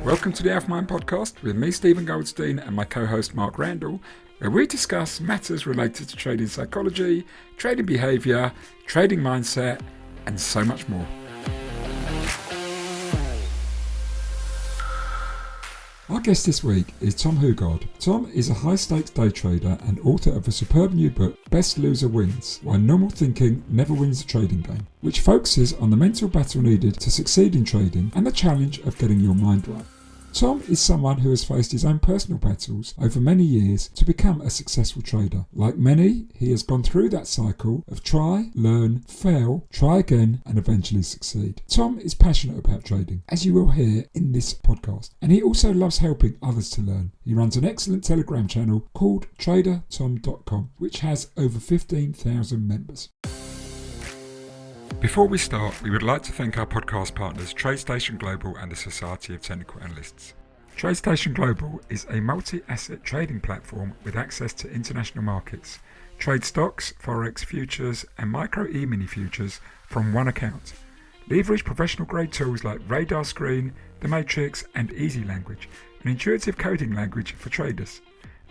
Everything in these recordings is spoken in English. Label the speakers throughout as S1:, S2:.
S1: Welcome to the Alpha Mind podcast with me, Stephen Goldstein, and my co-host Mark Randall, where we discuss matters related to trading psychology, trading behaviour, trading mindset, and so much more. Our guest this week is Tom Hougaard. Tom is a high-stakes day trader and author of a superb new book, Best Loser Wins, Why Normal Thinking Never Wins a Trading Game, which focuses on the mental battle needed to succeed in trading and the challenge of getting your mind right. Tom is someone who has faced his own personal battles over many years to become a successful trader. Like many, he has gone through that cycle of try, learn, fail, try again, and eventually succeed. Tom is passionate about trading, as you will hear in this podcast, and he also loves helping others to learn. He runs an excellent Telegram channel called TraderTom.com, which has over 15,000 members. Before we start, we would like to thank our podcast partners TradeStation Global and the Society of Technical Analysts. TradeStation Global is a multi-asset trading platform with access to international markets. Trade stocks, Forex futures and micro e-mini futures from one account. Leverage professional grade tools like RadarScreen, The Matrix and EasyLanguage, an intuitive coding language for traders.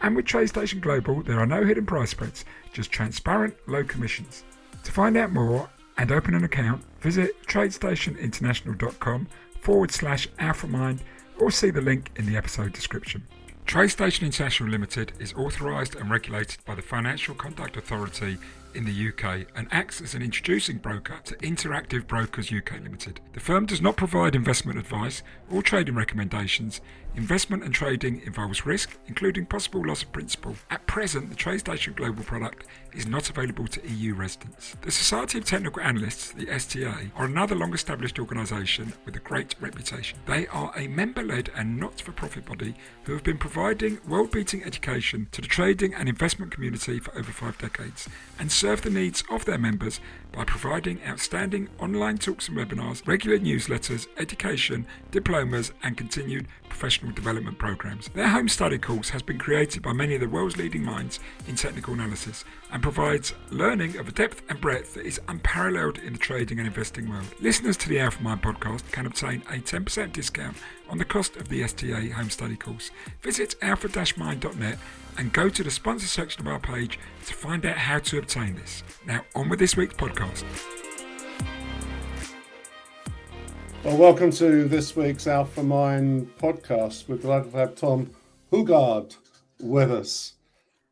S1: And with TradeStation Global, there are no hidden price spreads, just transparent, low commissions. To find out more and open an account, visit TradeStationInternational.com/alphamind or see the link in the episode description. TradeStation International Ltd is authorized and regulated by the Financial Conduct Authority in the UK and acts as an introducing broker to Interactive Brokers UK Limited. The firm does not provide investment advice or trading recommendations. Investment and trading involves risk, including possible loss of principal. At present, the TradeStation Global product is not available to EU residents. The Society of Technical Analysts, the STA, are another long-established organisation with a great reputation. They are a member-led and not-for-profit body who have been providing world-beating education to the trading and investment community for over 5 decades and serve the needs of their members by providing outstanding online talks and webinars, regular newsletters, education, diplomas and continued professional development programs. Their home study course has been created by many of the world's leading minds in technical analysis and provides learning of a depth and breadth that is unparalleled in the trading and investing world. Listeners to the Alpha Mind podcast can obtain a 10% discount on the cost of the STA home study course. Visit alpha-mind.net and go to the sponsor section of our page to find out how to obtain this. Now on with this week's podcast.
S2: Well, welcome to this week's Alpha Mind podcast. We're delighted to have Tom Hougaard with us.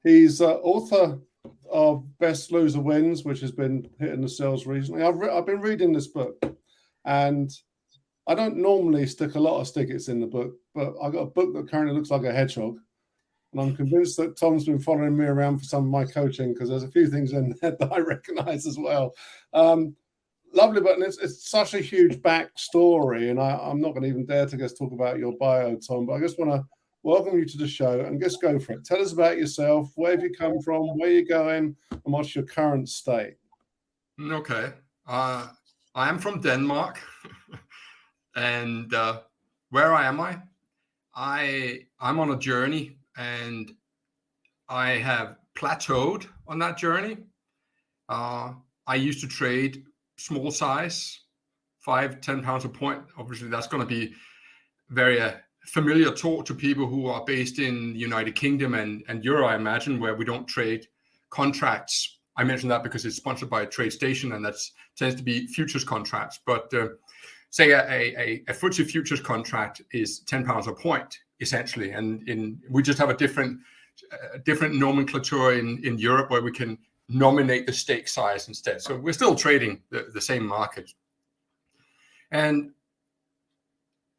S2: He's author of Best Loser Wins, which has been hitting the sales recently. I've been reading this book, and I don't normally stick a lot of stickers in the book, but I got a book that currently looks like a hedgehog, and I'm convinced that Tom's been following me around for some of my coaching because there's a few things in there that I recognise as well. Lovely, but it's such a huge backstory, and I'm not going to even dare to just talk about your bio, Tom, but I just want to welcome you to the show and just go for it. Tell us about yourself, where have you come from, where you're going, and what's your current state?
S3: Okay. I am from Denmark, and where am I? I'm on a journey, and I have plateaued on that journey. I used to trade small size, 5-10 pounds a point. Obviously, that's going to be very familiar talk to people who are based in the United Kingdom and Euro, I imagine, where we don't trade contracts. I mentioned that because it's sponsored by TradeStation, and that tends to be futures contracts. But say a FTSE futures contract is 10 pounds a point, essentially. And we just have a different nomenclature in Europe where we can nominate the stake size instead. So we're still trading the same market. And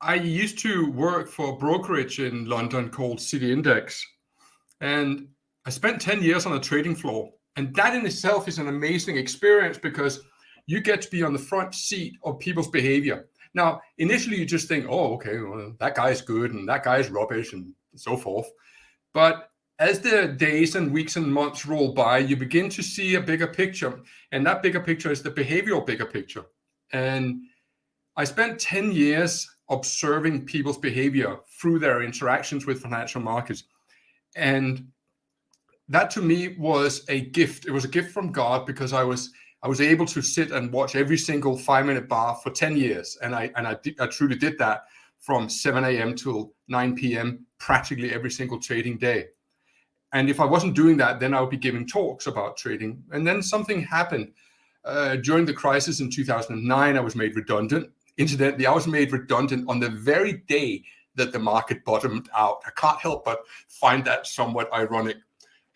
S3: I used to work for a brokerage in London called City Index. And I spent 10 years on a trading floor. And that in itself is an amazing experience because you get to be on the front seat of people's behavior. Now, initially you just think, oh, okay, well, that guy's good and that guy's rubbish and so forth. But as the days and weeks and months roll by, you begin to see a bigger picture. And that bigger picture is the behavioral bigger picture. And I spent 10 years observing people's behavior through their interactions with financial markets. And that to me was a gift. It was a gift from God because I was able to sit and watch every single 5-minute bar for 10 years. And I truly did that from 7 a.m. till 9 p.m. practically every single trading day. And if I wasn't doing that, then I would be giving talks about trading. And then something happened. During the crisis in 2009, I was made redundant. Incidentally, I was made redundant on the very day that the market bottomed out. I can't help but find that somewhat ironic.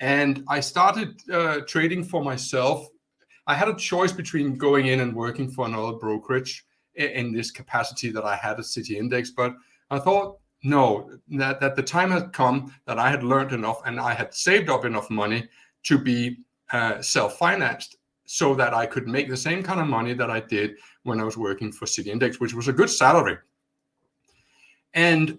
S3: And I started trading for myself. I had a choice between going in and working for another brokerage in this capacity that I had at City Index, but I thought, no, that the time had come, that I had learned enough and I had saved up enough money to be self-financed so that I could make the same kind of money that I did when I was working for City Index, which was a good salary. And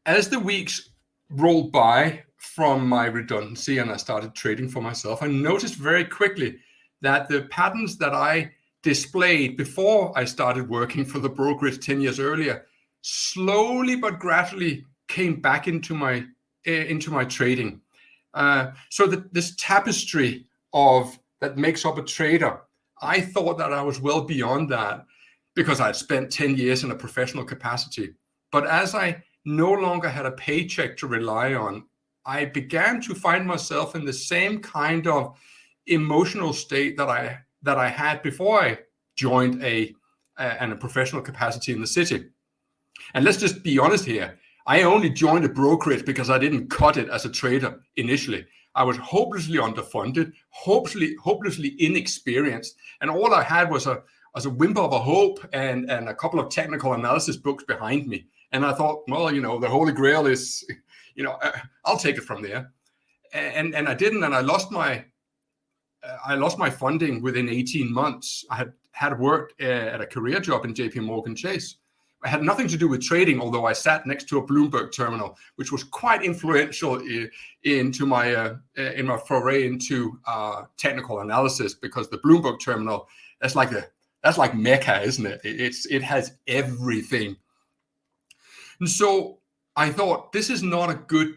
S3: as the weeks rolled by from my redundancy and I started trading for myself, I noticed very quickly that the patterns that I displayed before I started working for the brokerage 10 years earlier slowly but gradually came back into my trading. So that this tapestry of that makes up a trader, I thought that I was well beyond that because I'd spent 10 years in a professional capacity. But as I no longer had a paycheck to rely on, I began to find myself in the same kind of emotional state that I had before I joined a professional capacity in the city. And let's just be honest here. I only joined a brokerage because I didn't cut it as a trader initially. I was hopelessly underfunded, hopelessly inexperienced, and all I had was a whimper of a hope and a couple of technical analysis books behind me. And I thought, well, the Holy Grail is, I'll take it from there. And I didn't, and I lost my funding within 18 months. I had worked at a career job in JP Morgan Chase. It had nothing to do with trading, although I sat next to a Bloomberg terminal, which was quite influential into my foray into technical analysis, because the Bloomberg terminal, that's like Mecca, isn't it? It has everything. And so I thought, this is not a good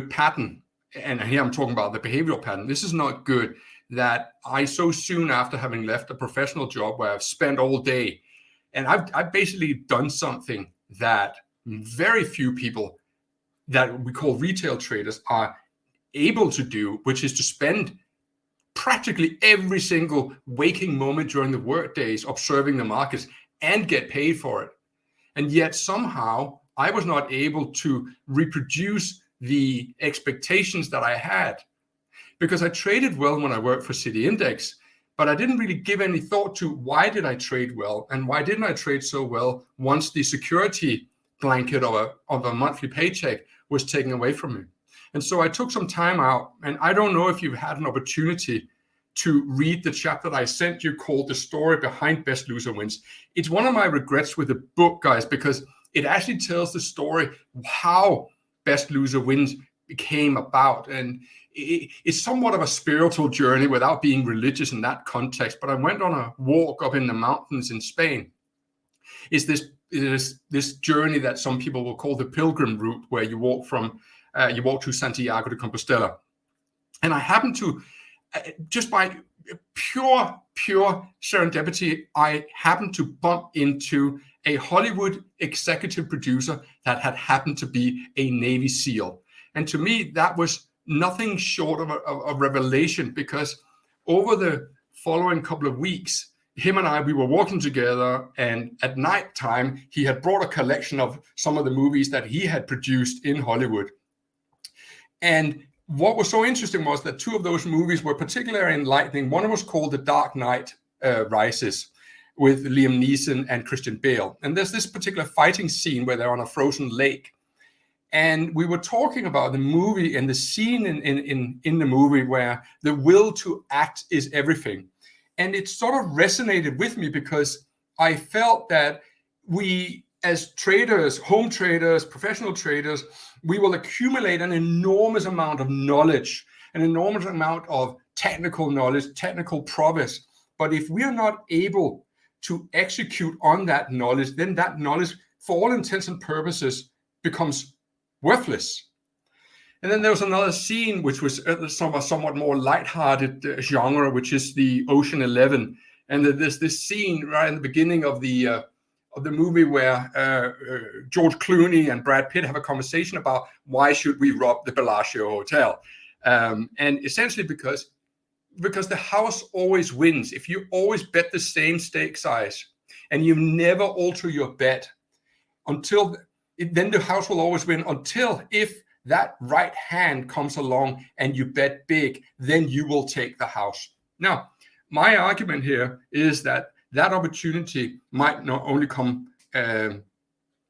S3: pattern. And here I'm talking about the behavioral pattern. This is not good that I so soon after having left a professional job where I've spent all day, and I've basically done something that very few people that we call retail traders are able to do, which is to spend practically every single waking moment during the work days observing the markets and get paid for it. And yet somehow I was not able to reproduce the expectations that I had, because I traded well when I worked for City Index, but I didn't really give any thought to why did I trade well and why didn't I trade so well once the security blanket of a monthly paycheck was taken away from me. And so I took some time out, and I don't know if you've had an opportunity to read the chapter that I sent you called The Story Behind Best Loser Wins. It's one of my regrets with the book, guys, because it actually tells the story how Best Loser Wins came about. And it's somewhat of a spiritual journey without being religious in that context. But I went on a walk up in the mountains in Spain. It's this journey that some people will call the Pilgrim Route, where you walk to Santiago de Compostela. And I happened to, just by pure serendipity, I happened to bump into a Hollywood executive producer that had happened to be a Navy SEAL. And to me, that was nothing short of a revelation, because over the following couple of weeks, him and I, we were walking together, and at night time, he had brought a collection of some of the movies that he had produced in Hollywood. And what was so interesting was that two of those movies were particularly enlightening. One was called The Dark Knight Rises, with Liam Neeson and Christian Bale. And there's this particular fighting scene where they're on a frozen lake. And we were talking about the movie and the scene in the movie where the will to act is everything. And it sort of resonated with me, because I felt that we, as traders, home traders, professional traders, we will accumulate an enormous amount of knowledge, an enormous amount of technical knowledge, technical prowess. But if we are not able to execute on that knowledge, then that knowledge, for all intents and purposes, becomes worthless. And then there was another scene which was somewhat more lighthearted genre, which is the Ocean 11. And there's this scene right in the beginning of the the movie where George Clooney and Brad Pitt have a conversation about why should we rob the Bellagio Hotel, and essentially because the house always wins. If you always bet the same stake size and you never alter your bet then the house will always win, until if that right hand comes along and you bet big, then you will take the house. Now, my argument here is that opportunity might not only come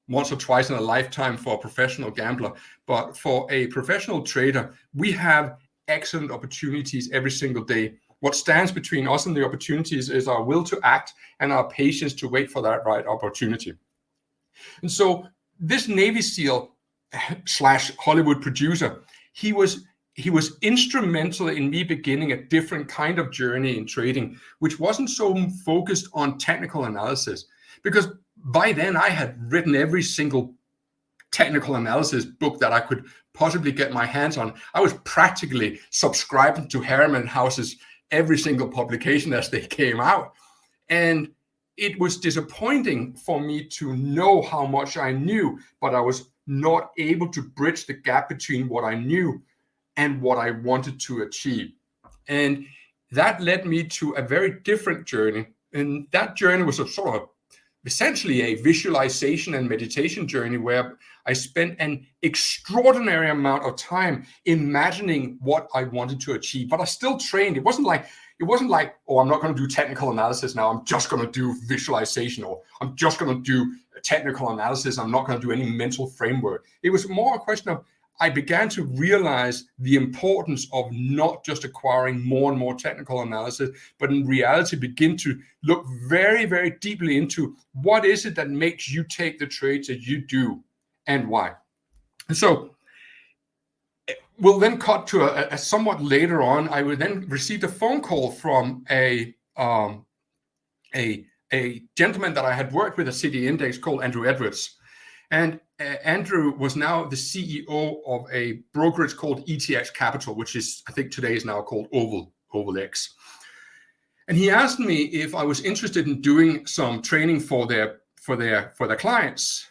S3: once or twice in a lifetime for a professional gambler, but for a professional trader, we have excellent opportunities every single day. What stands between us and the opportunities is our will to act and our patience to wait for that right opportunity. And so this Navy SEAL / Hollywood producer, he was instrumental in me beginning a different kind of journey in trading, which wasn't so focused on technical analysis, because by then I had written every single technical analysis book that I could possibly get my hands on. I was practically subscribing to Harriman House's every single publication as they came out. And it was disappointing for me to know how much I knew, but I was not able to bridge the gap between what I knew and what I wanted to achieve. And that led me to a very different journey. And that journey was essentially a visualization and meditation journey, where I spent an extraordinary amount of time imagining what I wanted to achieve. But I still trained. It wasn't like, oh, I'm not going to do technical analysis now. I'm just going to do visualization, or I'm just going to do technical analysis. I'm not going to do any mental framework. It was more a question of, I began to realize the importance of not just acquiring more and more technical analysis, but in reality begin to look very, very deeply into what is it that makes you take the trades that you do and why. And so we'll then cut to a somewhat later on. I would then receive a phone call from a gentleman that I had worked with at City Index called Andrew Edwards. And Andrew was now the CEO of a brokerage called ETX Capital, which is, I think today is now called OvalX. And he asked me if I was interested in doing some training for their clients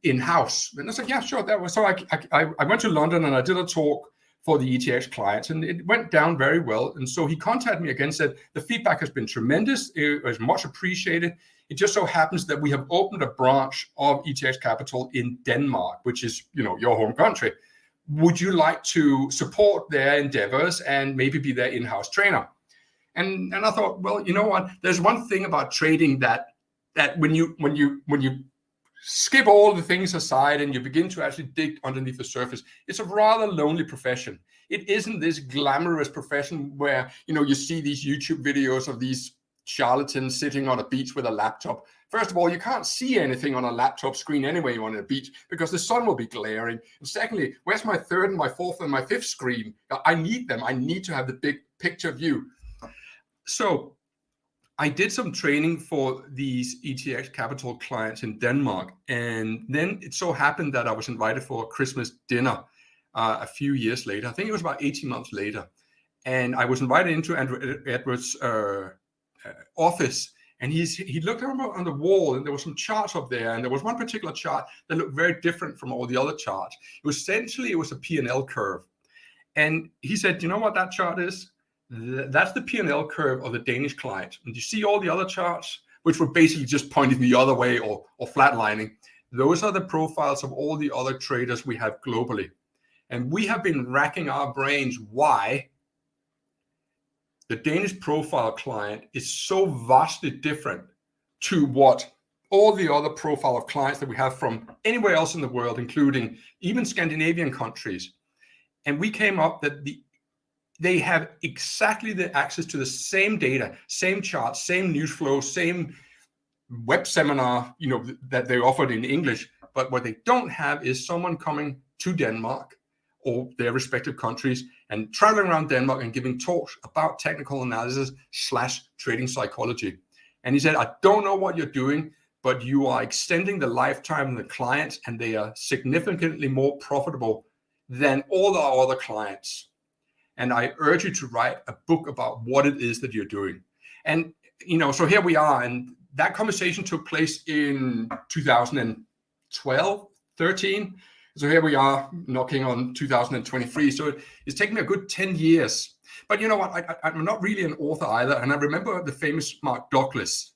S3: in-house. And I said, yeah, sure. So I went to London and I did a talk for the ETX clients, and it went down very well. And so he contacted me again and said, the feedback has been tremendous. It was much appreciated. It just so happens that we have opened a branch of ETX Capital in Denmark, which is, your home country. Would you like to support their endeavors and maybe be their in-house trainer? And I thought, well, you know what? There's one thing about trading that when you skip all the things aside and you begin to actually dig underneath the surface, it's a rather lonely profession. It isn't this glamorous profession where, you see these YouTube videos of these charlatans sitting on a beach with a laptop. First of all, you can't see anything on a laptop screen anyway on a beach because the sun will be glaring. And secondly, where's my third and my fourth and my fifth screen? I need them. I need to have the big picture view. So I did some training for these ETX Capital clients in Denmark. And then it so happened that I was invited for a Christmas dinner a few years later. I think it was about 18 months later. And I was invited into Andrew Edwards' office, and he looked on the wall, and there were some charts up there, and there was one particular chart that looked very different from all the other charts. It was a P&L curve, and he said, you know what that chart is? That's the P&L curve of the Danish client. And you see all the other charts, which were basically just pointing the other way or flatlining. Those are the profiles of all the other traders we have globally, and we have been racking our brains why the Danish profile client is so vastly different to what all the other profile of clients that we have from anywhere else in the world, including even Scandinavian countries. And we came up that they have exactly the access to the same data, same charts, same news flow, same web seminar, that they offered in English. But what they don't have is someone coming to Denmark or their respective countries and traveling around Denmark and giving talks about technical analysis / trading psychology. And he said, I don't know what you're doing, but you are extending the lifetime of the clients, and they are significantly more profitable than all our other clients. And I urge you to write a book about what it is that you're doing. And, so here we are. And that conversation took place in 2012, 13. So here we are knocking on 2023. So it's taken me a good 10 years. But you know what? I'm not really an author either. And I remember the famous Mark Douglas,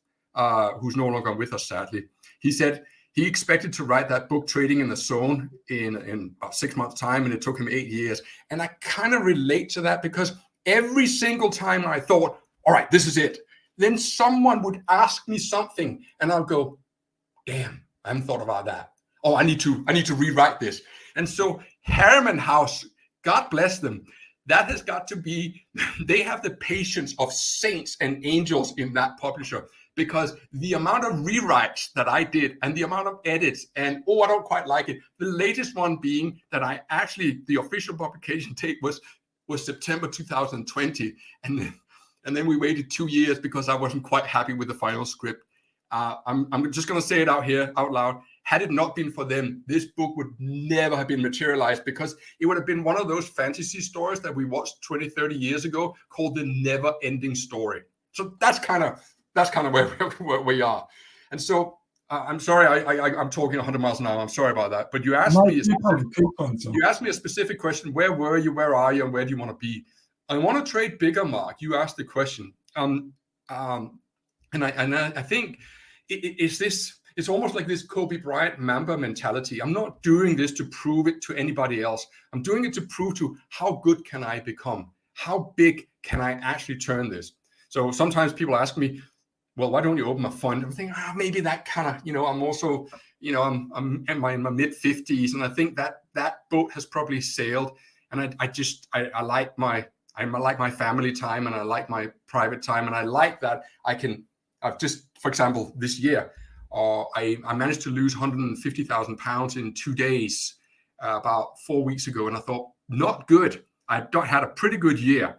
S3: who's no longer with us, sadly. He said he expected to write that book, Trading in the Zone, in about 6 months' time, and it took him 8 years. And I kind of relate to that, because every single time I thought, all right, this is it, then someone would ask me something, and I'll go, damn, I haven't thought about that. Oh, I need to rewrite this. And so Harriman House, God bless them, that has got to be, they have the patience of saints and angels in that publisher, because the amount of rewrites that I did and the amount of edits and, oh, I don't quite like it. The latest one being that I actually, the official publication date was September 2020. And then we waited 2 years because I wasn't quite happy with the final script. I'm just going to say it out loud. Had it not been for them, this book would never have been materialized, because it would have been one of those fantasy stories that we watched 20, 30 years ago called The Never Ending Story. So that's kind of where we are. And so I'm sorry, I'm talking 100 miles an hour. I'm sorry about that. But you asked you asked me a specific question. Where were you? Where are you? And where do you want to be? I want to trade bigger, Mark. You asked the question. And I think it's almost like this Kobe Bryant Mamba mentality. I'm not doing this to prove it to anybody else. I'm doing it to prove to how good can I become? How big can I actually turn this? So sometimes people ask me, well, why don't you open a fund? I'm thinking, maybe that kind of, I'm also, I'm in my mid 50s, and I think that boat has probably sailed. And I like my family time, and I like my private time, and I like that I've just, for example, this year, I managed to lose 150,000 pounds in 2 days about 4 weeks ago, and I thought, not good. I had a pretty good year.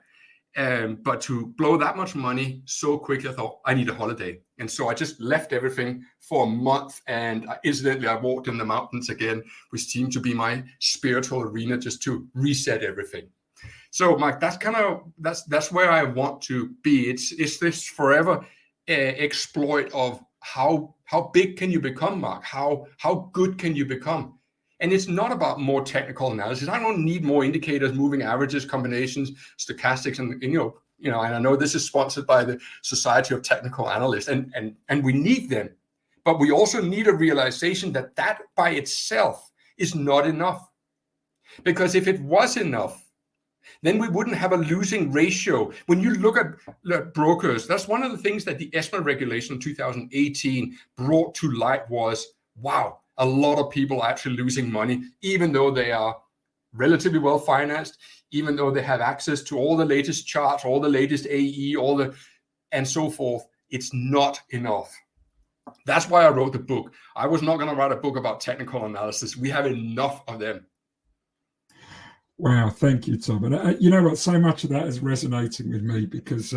S3: But to blow that much money so quickly, I thought, I need a holiday. And so I just left everything for a month, and incidentally, I walked in the mountains again, which seemed to be my spiritual arena, just to reset everything. So, Mike, that's where I want to be. It's this forever exploit of how big can you become, Mark? How good can you become? And it's not about more technical analysis. I don't need more indicators, moving averages, combinations, stochastics, and and I know this is sponsored by the Society of Technical Analysts, and we need them, but we also need a realization that by itself is not enough. Because if it was enough, then we wouldn't have a losing ratio. When you look at brokers, that's one of the things that the ESMA regulation in 2018 brought to light was, wow, a lot of people are actually losing money, even though they are relatively well financed, even though they have access to all the latest charts, all the latest AE, and so forth. It's not enough. That's why I wrote the book. I was not going to write a book about technical analysis. We have enough of them.
S1: Wow, thank you, Tom. And you know what? So much of that is resonating with me, because,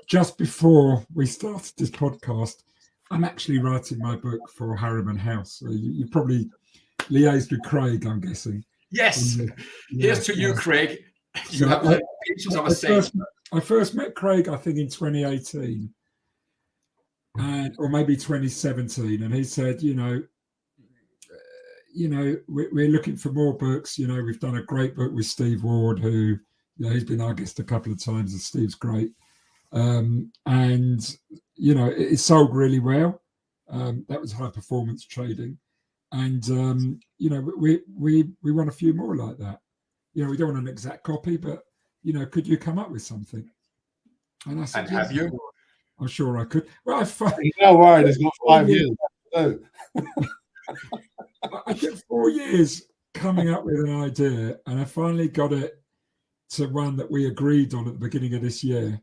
S1: just before we started this podcast, I'm actually writing my book for Harriman House. So you probably liaised with Craig, I'm guessing.
S3: Yes. Here's to you, Craig. You have the patience of a saint.
S1: I first met Craig, I think, in 2018, or maybe 2017, and he said, we're looking for more books. We've done a great book with Steve Ward, who, he's been our guest a couple of times, and Steve's great. It sold really well. That was high performance trading, and we want a few more like that. We don't want an exact copy, but could you come up with something? And I said,
S3: and have you?
S1: I'm sure I could. Well,
S2: no worries. It's got 5 years.
S1: I took 4 years coming up with an idea, and I finally got it to one that we agreed on at the beginning of this year.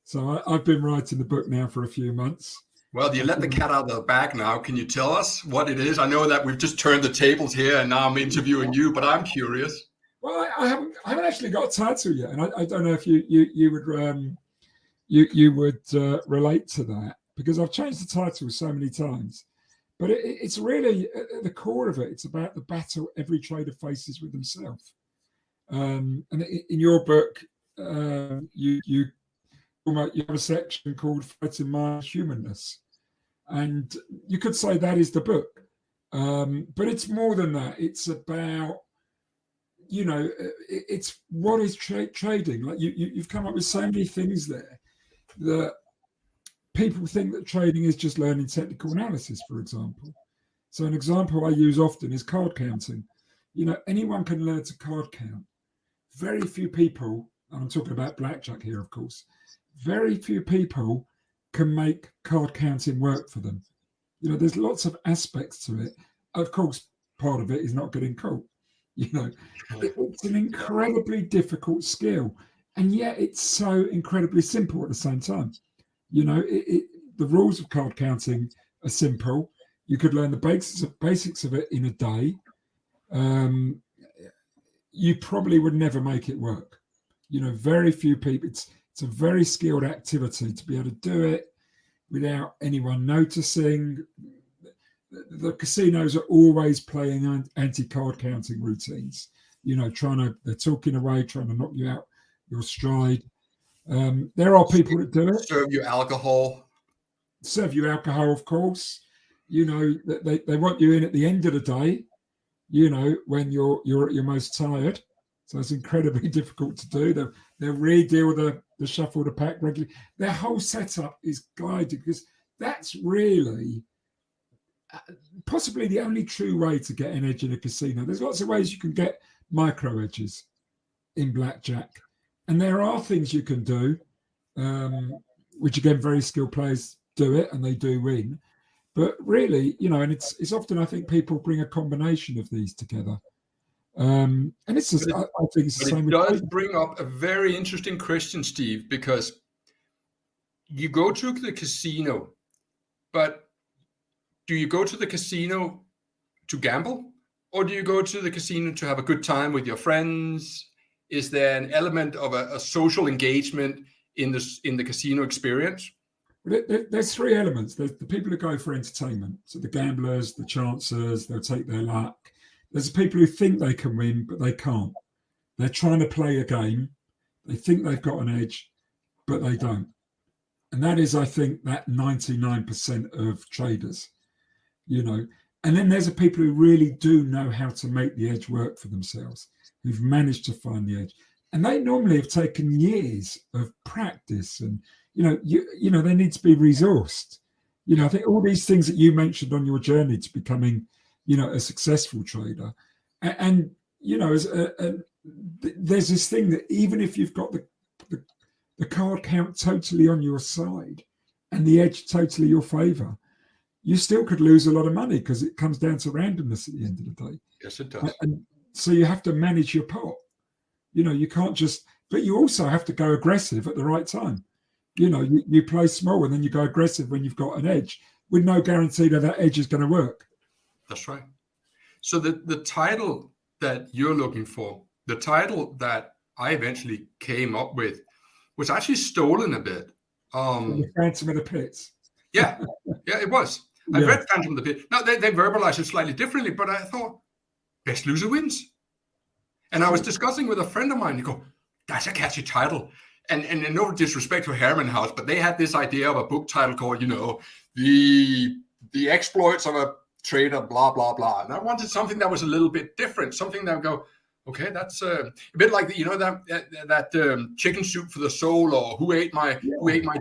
S1: So I've been writing the book now for a few months.
S3: Well, you let the cat out of the bag now. Can you tell us what it is? I know that we've just turned the tables here, and now I'm interviewing you, but I'm curious.
S1: Well, I haven't actually got a title yet, and I don't know if you would relate to that, because I've changed the title so many times. But it's really, at the core of it, it's about the battle every trader faces with themselves. And in your book, you you have a section called Fighting My Humanness. And you could say that is the book. But it's more than that. It's about, it's what is trading. Like you've come up with so many things there that people think that trading is just learning technical analysis, for example. So an example I use often is card counting. Anyone can learn to card count. Very few people, and I'm talking about blackjack here, of course, very few people can make card counting work for them. There's lots of aspects to it. Of course, part of it is not getting caught. It's an incredibly difficult skill, and yet it's so incredibly simple at the same time. The rules of card counting are simple. You could learn the basics of it in a day. You probably would never make it work. Very few people. It's a very skilled activity to be able to do it without anyone noticing. The casinos are always playing anti-card counting routines. They're talking away, trying to knock you out your stride. There are people that do it.
S3: Serve you alcohol,
S1: of course. They want you in at the end of the day. When you're at your most tired. So it's incredibly difficult to do. They'll re-deal the shuffle the pack regularly. Their whole setup is guided because that's really possibly the only true way to get an edge in a casino. There's lots of ways you can get micro edges in blackjack. And there are things you can do, which again, very skilled players do it and they do win. But really, and it's often, I think, people bring a combination of these together. And it's just, I think it's the same.
S3: It does bring up a very interesting question, Steve, because you go to the casino, but do you go to the casino to gamble, or do you go to the casino to have a good time with your friends? Is there an element of a social engagement in the casino experience?
S1: There's three elements. There's the people who go for entertainment. So the gamblers, the chancers, they'll take their luck. There's the people who think they can win, but they can't. They're trying to play a game. They think they've got an edge, but they don't. And that is, I think, that 99% of traders, And then there's the people who really do know how to make the edge work for themselves, who've managed to find the edge. And they normally have taken years of practice and, they need to be resourced. I think all these things that you mentioned on your journey to becoming, a successful trader. And there's this thing that even if you've got the card count totally on your side and the edge totally your favor, you still could lose a lot of money because it comes down to randomness at the end of the day.
S3: Yes, it does.
S1: And so you have to manage your pot. You can't just, but you also have to go aggressive at the right time. You play small and then you go aggressive when you've got an edge with no guarantee that edge is going to work.
S3: That's right. So the title that you're looking for, the title that I eventually came up with, was actually stolen a bit.
S1: The Phantom of the Pits.
S3: Yeah, it was. I read Phantom of the Pit. Now, they verbalize it slightly differently, but I thought, best loser wins. And I was discussing with a friend of mine, you go, that's a catchy title. And no disrespect to Harriman House, but they had this idea of a book title called, the exploits of a trader, blah, blah, blah. And I wanted something that was a little bit different, something that would go, okay, that's a bit like that chicken soup for the soul, or who ate my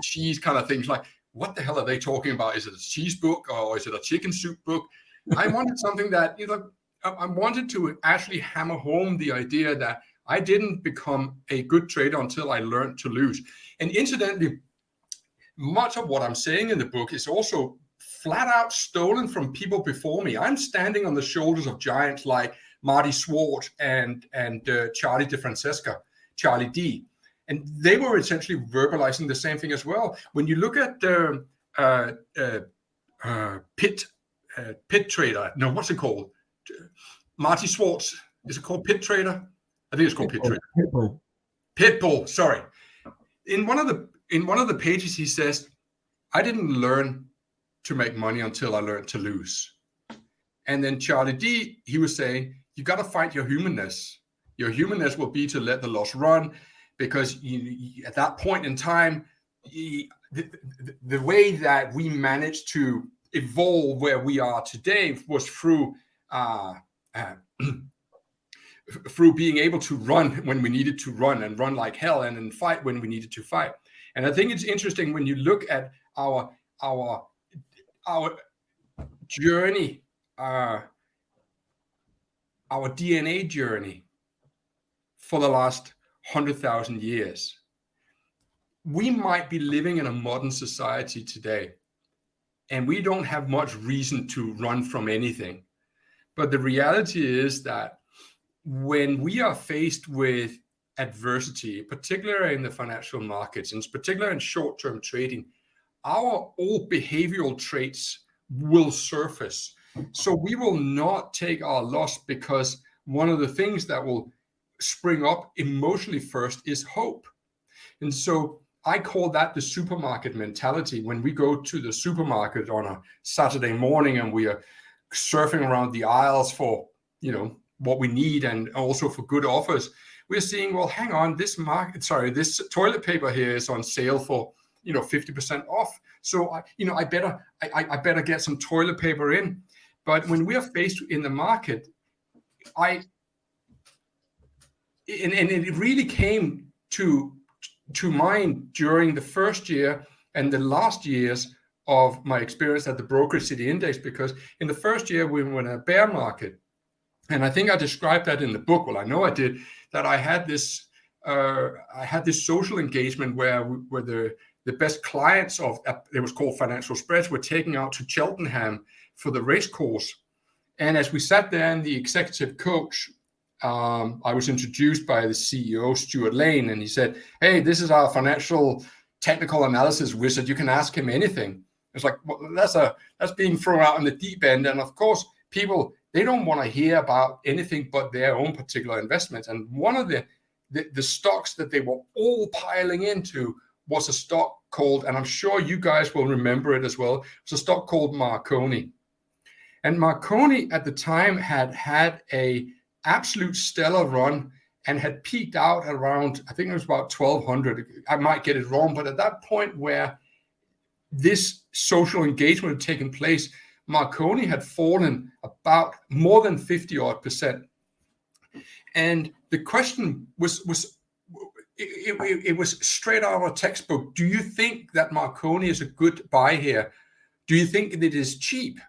S3: cheese kind of things. Like, what the hell are they talking about? Is it a cheese book or is it a chicken soup book? I wanted something that, I wanted to actually hammer home the idea that I didn't become a good trader until I learned to lose. And incidentally, much of what I'm saying in the book is also flat out stolen from people before me. I'm standing on the shoulders of giants like Marty Swart and Charlie DeFrancesca, Charlie D. And they were essentially verbalizing the same thing as well. When you look at Pit Trader, no, what's it called? Marty Swartz, is it called Pit Trader? I think it's called Pit Trader. Pitbull, sorry. In one of the pages, he says, I didn't learn to make money until I learned to lose. And then Charlie D, he was saying, you got to find your humanness. Your humanness will be to let the loss run, because at that point in time, the way that we managed to evolve where we are today was through through being able to run when we needed to run, and run like hell, and then fight when we needed to fight. And I think it's interesting when you look at our journey, our DNA journey for the last 100,000 years. We might be living in a modern society today, and we don't have much reason to run from anything. But the reality is that when we are faced with adversity, particularly in the financial markets, and particularly in short-term trading, our old behavioral traits will surface. So we will not take our loss, because one of the things that will spring up emotionally first is hope. And so I call that the supermarket mentality. When we go to the supermarket on a Saturday morning and we are surfing around the aisles for, what we need, and also for good offers, we're seeing, well, hang on, this toilet paper here is on sale for 50% off. So I better get some toilet paper in. But when we are faced in the market, and it really came to mind during the first year and the last years of my experience at the brokerage city index, because in the first year we were in a bear market. And I think I described that in the book. Well, I know I did. That I had this social engagement where the best clients of, it was called Financial Spreads, were taken out to Cheltenham for the race course. And as we sat there in the executive coach, I was introduced by the CEO, Stuart Lane, and he said, "Hey, this is our financial technical analysis wizard. You can ask him anything." It's like, well, that's being thrown out in the deep end. And of course, people, they don't want to hear about anything but their own particular investments. And one of the stocks that they were all piling into was a stock called, and I'm sure you guys will remember it as well, it's a stock called Marconi. And Marconi at the time had a absolute stellar run and had peaked out around, I think it was about 1,200. I might get it wrong, but at that point where this social engagement had taken place, Marconi had fallen about more than 50% odd. And the question was it was straight out of a textbook. Do you think that Marconi is a good buy here? Do you think that it is cheap?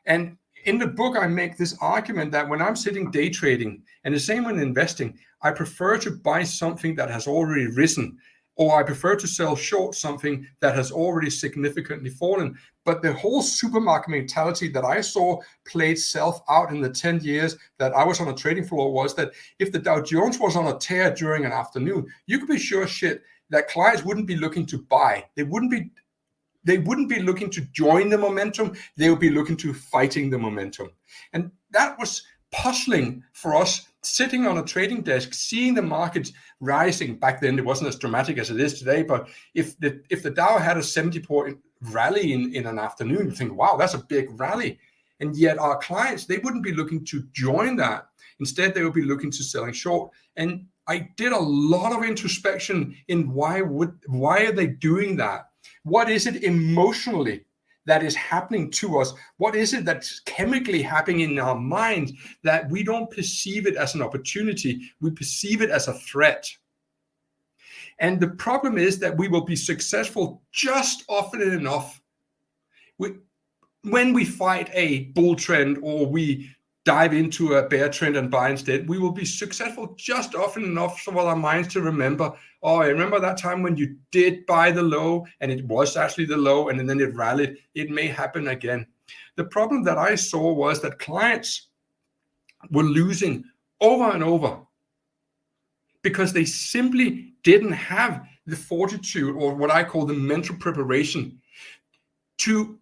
S3: And in the book, I make this argument that when I'm sitting day trading, and the same when investing, I prefer to buy something that has already risen, or I prefer to sell short something that has already significantly fallen. But the whole supermarket mentality that I saw played itself out in the 10 years that I was on a trading floor was that if the Dow Jones was on a tear during an afternoon, you could be sure that clients wouldn't be looking to buy. They wouldn't be looking to join the momentum. They would be looking to fighting the momentum. And that was puzzling for us, sitting on a trading desk, seeing the markets rising. Back then, it wasn't as dramatic as it is today. But if the Dow had a 70-point rally in an afternoon, you think, wow, that's a big rally. And yet our clients, they wouldn't be looking to join that. Instead, they would be looking to selling short. And I did a lot of introspection in why are they doing that? What is it emotionally that is happening to us? What is it that's chemically happening in our minds that we don't perceive it as an opportunity? We perceive it as a threat. And the problem is that we will be successful just often enough. When we fight a bull trend or we dive into a bear trend and buy instead, we will be successful just often enough for our minds to remember, oh, I remember that time when you did buy the low and it was actually the low and then it rallied. It may happen again. The problem that I saw was that clients were losing over and over because they simply didn't have the fortitude, or what I call the mental preparation, to,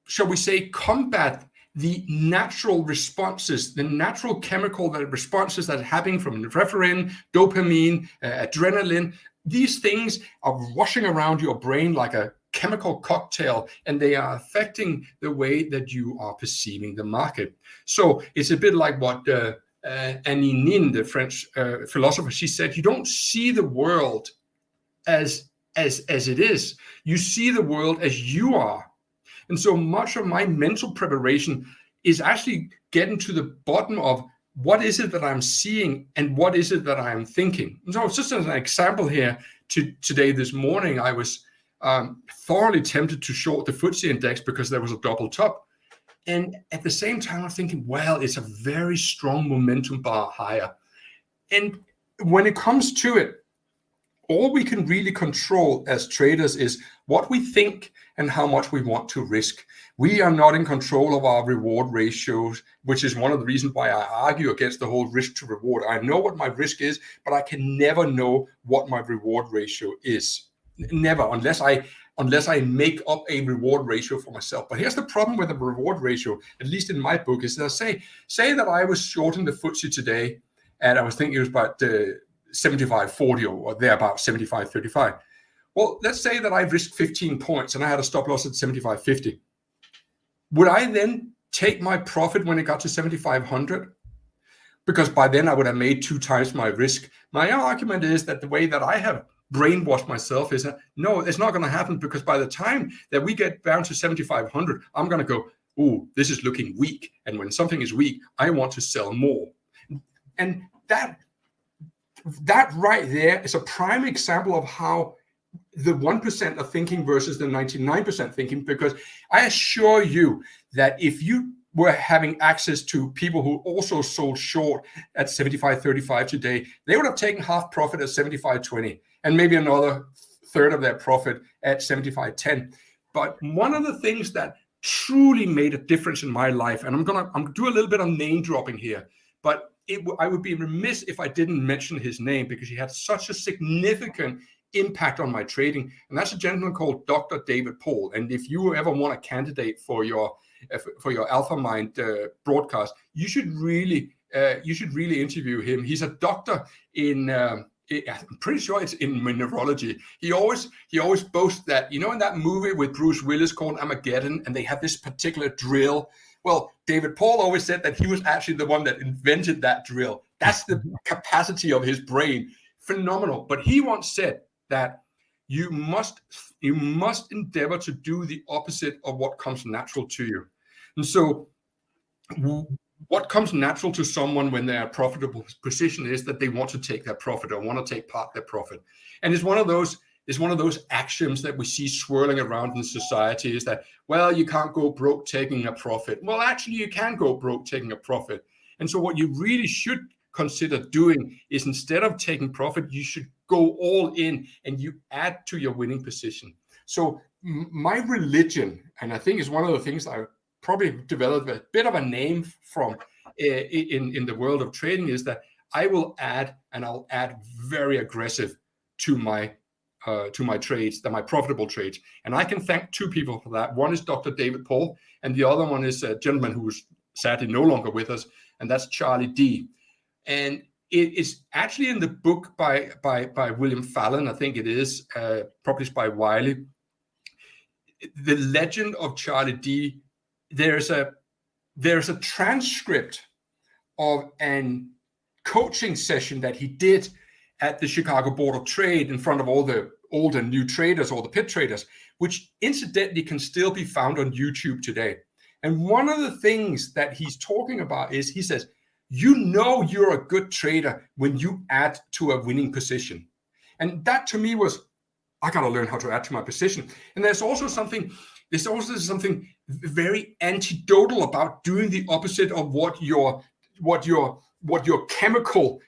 S3: shall we say, combat the natural responses, the natural chemical responses that are happening from norepinephrine, dopamine, adrenaline. These things are washing around your brain like a chemical cocktail, and they are affecting the way that you are perceiving the market. So it's a bit like what Annie Nin, the French philosopher, she said, you don't see the world as as it is. You see the world as you are. And so much of my mental preparation is actually getting to the bottom of what is it that I'm seeing and what is it that I'm thinking. And so just as an example here, today, this morning, I was thoroughly tempted to short the FTSE index because there was a double top. And at the same time, I'm thinking, well, it's a very strong momentum bar higher. And when it comes to it, all we can really control as traders is what we think and how much we want to risk. We are not in control of our reward ratios, which is one of the reasons why I argue against the whole risk to reward. I know what my risk is, but I can never know what my reward ratio is. Never, unless I make up a reward ratio for myself. But here's the problem with the reward ratio, at least in my book, is that say that I was shorting the FTSE today, and I was thinking it was about 75.40 or thereabout, 75.35. Well, let's say that I risked 15 points and I had a stop loss at 75.50. Would I then take my profit when it got to 7,500? Because by then I would have made 2 times my risk. My argument is that the way that I have brainwashed myself is that, no, it's not going to happen, because by the time that we get down to 7,500, I'm going to go, ooh, this is looking weak. And when something is weak, I want to sell more. And that right there is a prime example of how the 1% are thinking versus the 99% thinking, because I assure you that if you were having access to people who also sold short at 75.35 today, they would have taken half profit at 75.20 and maybe another third of their profit at 75.10. But one of the things that truly made a difference in my life, and I'm gonna do a little bit of name dropping here, but I would be remiss if I didn't mention his name, because he had such a significant impact on my trading. And that's a gentleman called Dr. David Paul. And if you ever want a candidate for your Alpha Mind broadcast, you should really interview him. He's a doctor in I'm pretty sure it's in mineralogy. He always boasts that, in that movie with Bruce Willis called Armageddon, and they have this particular drill. Well, David Paul always said that he was actually the one that invented that drill. That's the capacity of his brain. Phenomenal. But he once said that you must endeavor to do the opposite of what comes natural to you. And so what comes natural to someone when they're in a profitable position is that they want to take their profit or want to take part of their profit. And it's one of those axioms that we see swirling around in society, is that, well, you can't go broke taking a profit. Well, actually, you can go broke taking a profit. And so what you really should consider doing is, instead of taking profit, you should go all in and you add to your winning position. So my religion, and I think it's one of the things I probably developed a bit of a name from in the world of trading, is that I will add, and I'll add very aggressive to my trades, my profitable trades. And I can thank 2 people for that. One is Dr. David Paul, and the other one is a gentleman who is sadly no longer with us, and that's Charlie D. And it is actually in the book by William Fallon, I think it is, published by Wiley. The Legend of Charlie D. There's a transcript of an coaching session that he did at the Chicago Board of Trade in front of all the old and new traders, all the pit traders, which incidentally can still be found on YouTube today. And one of the things that he's talking about is, he says, you're a good trader when you add to a winning position. And that to me was, I got to learn how to add to my position. And there's also something very antidotal about doing the opposite of what your chemical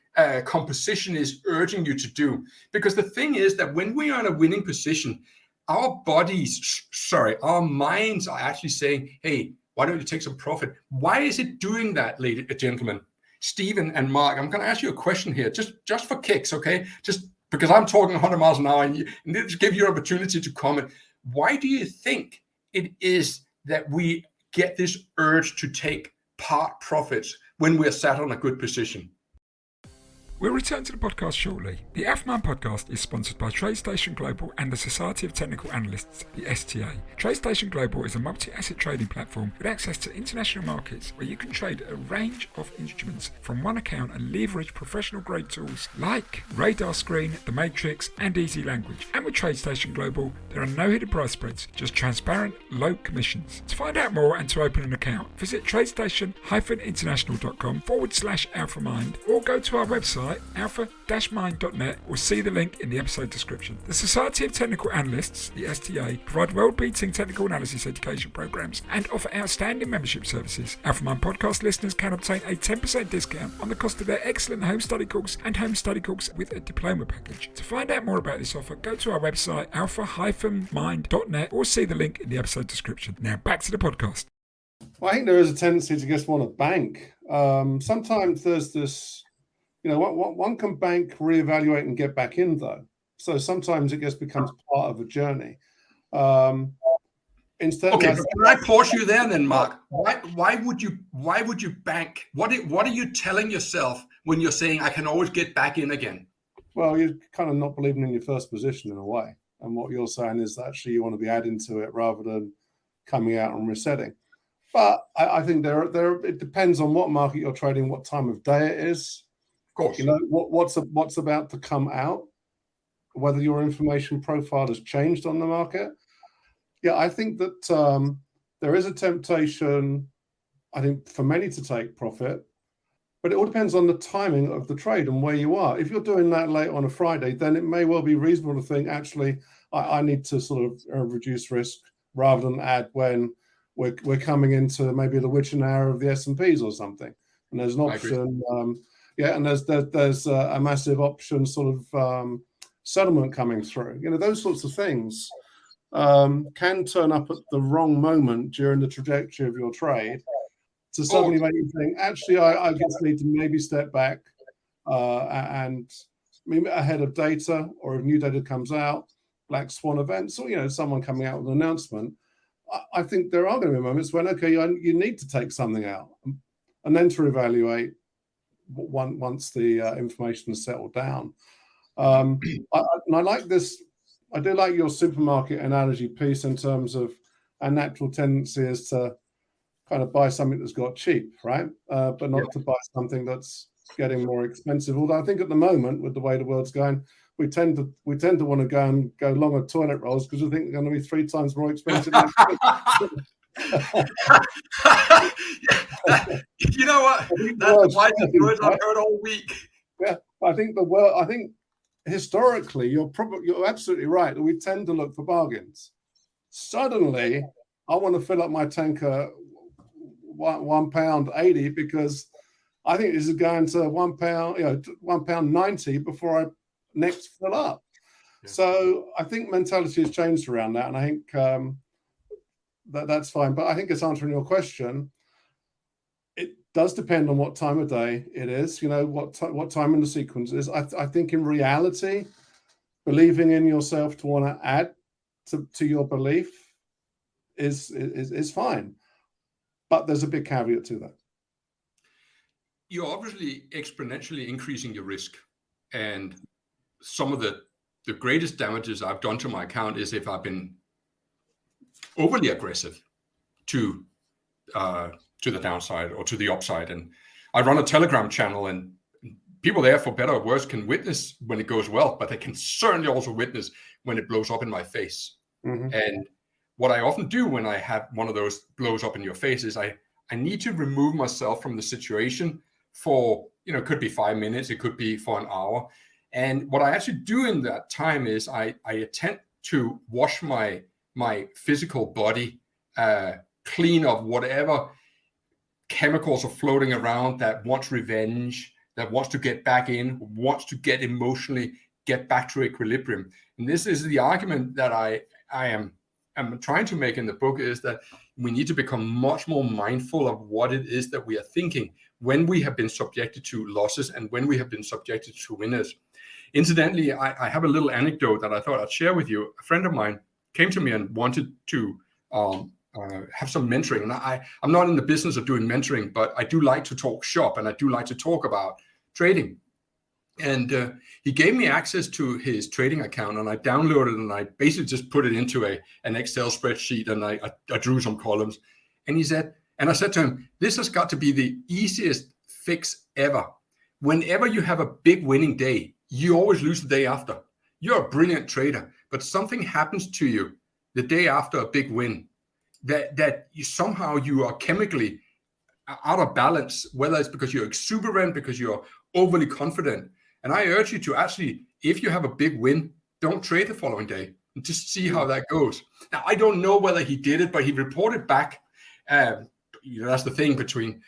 S3: composition is urging you to do. Because the thing is that when we are in a winning position, our minds are actually saying, hey, why don't you take some profit? Why is it doing that, ladies and gentlemen? Stephen and Mark, I'm going to ask you a question here, just for kicks, okay? Just because I'm talking 100 miles an hour, and need to give you an opportunity to comment. Why do you think it is that we get this urge to take part profits when we're sat on a good position?
S1: We'll return to the podcast shortly. The AFMAN podcast is sponsored by TradeStation Global and the Society of Technical Analysts, the STA. TradeStation Global is a multi-asset trading platform with access to international markets where you can trade a range of instruments from one account and leverage professional-grade tools like RadarScreen, The Matrix, and EasyLanguage. And with TradeStation Global, there are no hidden price spreads, just transparent, low commissions. To find out more and to open an account, visit TradeStation-international.com/alphamind or go to our website alpha-mind.net or see the link in the episode description. The Society of Technical Analysts, the STA, provide world-beating technical analysis education programs and offer outstanding membership services. AlphaMind podcast listeners can obtain a 10% discount on the cost of their excellent home study course and home study course with a diploma package. To find out more about this offer, go to our website alpha-mind.net or see the link in the episode description. Now back to the podcast.
S2: Well, I think there is a tendency to just want to bank. Sometimes there's this, one can bank, reevaluate, and get back in, though. So sometimes it just becomes part of a journey. Instead,
S3: okay, but can I pause you there, then, Mark? Why would you bank? What are you telling yourself when you're saying I can always get back in again?
S2: Well, you're kind of not believing in your first position in a way, and what you're saying is that actually you want to be adding to it rather than coming out and resetting. But I think it depends on what market you're trading, what time of day it is.
S3: Of course,
S2: what's about to come out, whether your information profile has changed on the market. Yeah, I think that there is a temptation, I think, for many to take profit, but it all depends on the timing of the trade and where you are. If you're doing that late on a Friday, then it may well be reasonable to think, actually, I need to sort of reduce risk rather than add when we're coming into maybe the witching hour of the S&Ps or something. And there's an option. And there's a massive option sort of settlement coming through. Those sorts of things can turn up at the wrong moment during the trajectory of your trade to suddenly make you think, actually, I just need to maybe step back and maybe ahead of data, or if new data comes out, black swan events, or someone coming out with an announcement. I think there are going to be moments when, okay, you need to take something out and then to evaluate once the information is settled down. I like this. I do like your supermarket analogy piece in terms of a natural tendency is to kind of buy something that's got cheap, right? But not to buy something that's getting more expensive. Although I think at the moment, with the way the world's going, we tend to want to go long on toilet rolls because we think they're going to be 3 times more expensive.
S3: You know what? That's the wisest words I've heard all week.
S2: Yeah, I think historically, you're absolutely right that we tend to look for bargains. Suddenly, I want to fill up my tanker £1.80 because I think this is going to £1.90 before I next fill up. Yeah. So I think mentality has changed around that, and I think that's fine. But I think it's answering your question. It does depend on what time of day it is, what time in the sequence is. I think in reality, believing in yourself to want to add to your belief is fine. But there's a big caveat to that.
S3: You're obviously exponentially increasing your risk. And some of the greatest damages I've done to my account is if I've been overly aggressive to the downside or to the upside. And I run a Telegram channel, and people there, for better or worse, can witness when it goes well, but they can certainly also witness when it blows up in my face. Mm-hmm. And what I often do when I have one of those blows up in your face is I need to remove myself from the situation for, it could be 5 minutes, it could be for an hour. And what I actually do in that time is I attempt to wash my physical body clean of whatever chemicals are floating around that wants revenge, that wants to get back in, wants to get emotionally get back to equilibrium. And this is the argument that I am trying to make in the book, is that we need to become much more mindful of what it is that we are thinking when we have been subjected to losses and when we have been subjected to winners. Incidentally, I have a little anecdote that I thought I'd share with you. A friend of mine came to me and wanted to have some mentoring. And I'm not in the business of doing mentoring, but I do like to talk shop and I do like to talk about trading. And he gave me access to his trading account, and I downloaded it, and I basically just put it into an Excel spreadsheet, and I drew some columns. And he said, and I said to him, this has got to be the easiest fix ever. Whenever you have a big winning day, you always lose the day after. You're a brilliant trader, but something happens to you the day after a big win that you somehow you are chemically out of balance, whether it's because you're exuberant, because you're overly confident. And I urge you to actually, if you have a big win, don't trade the following day and just see how that goes. Now, I don't know whether he did it, but he reported back. That's the thing between,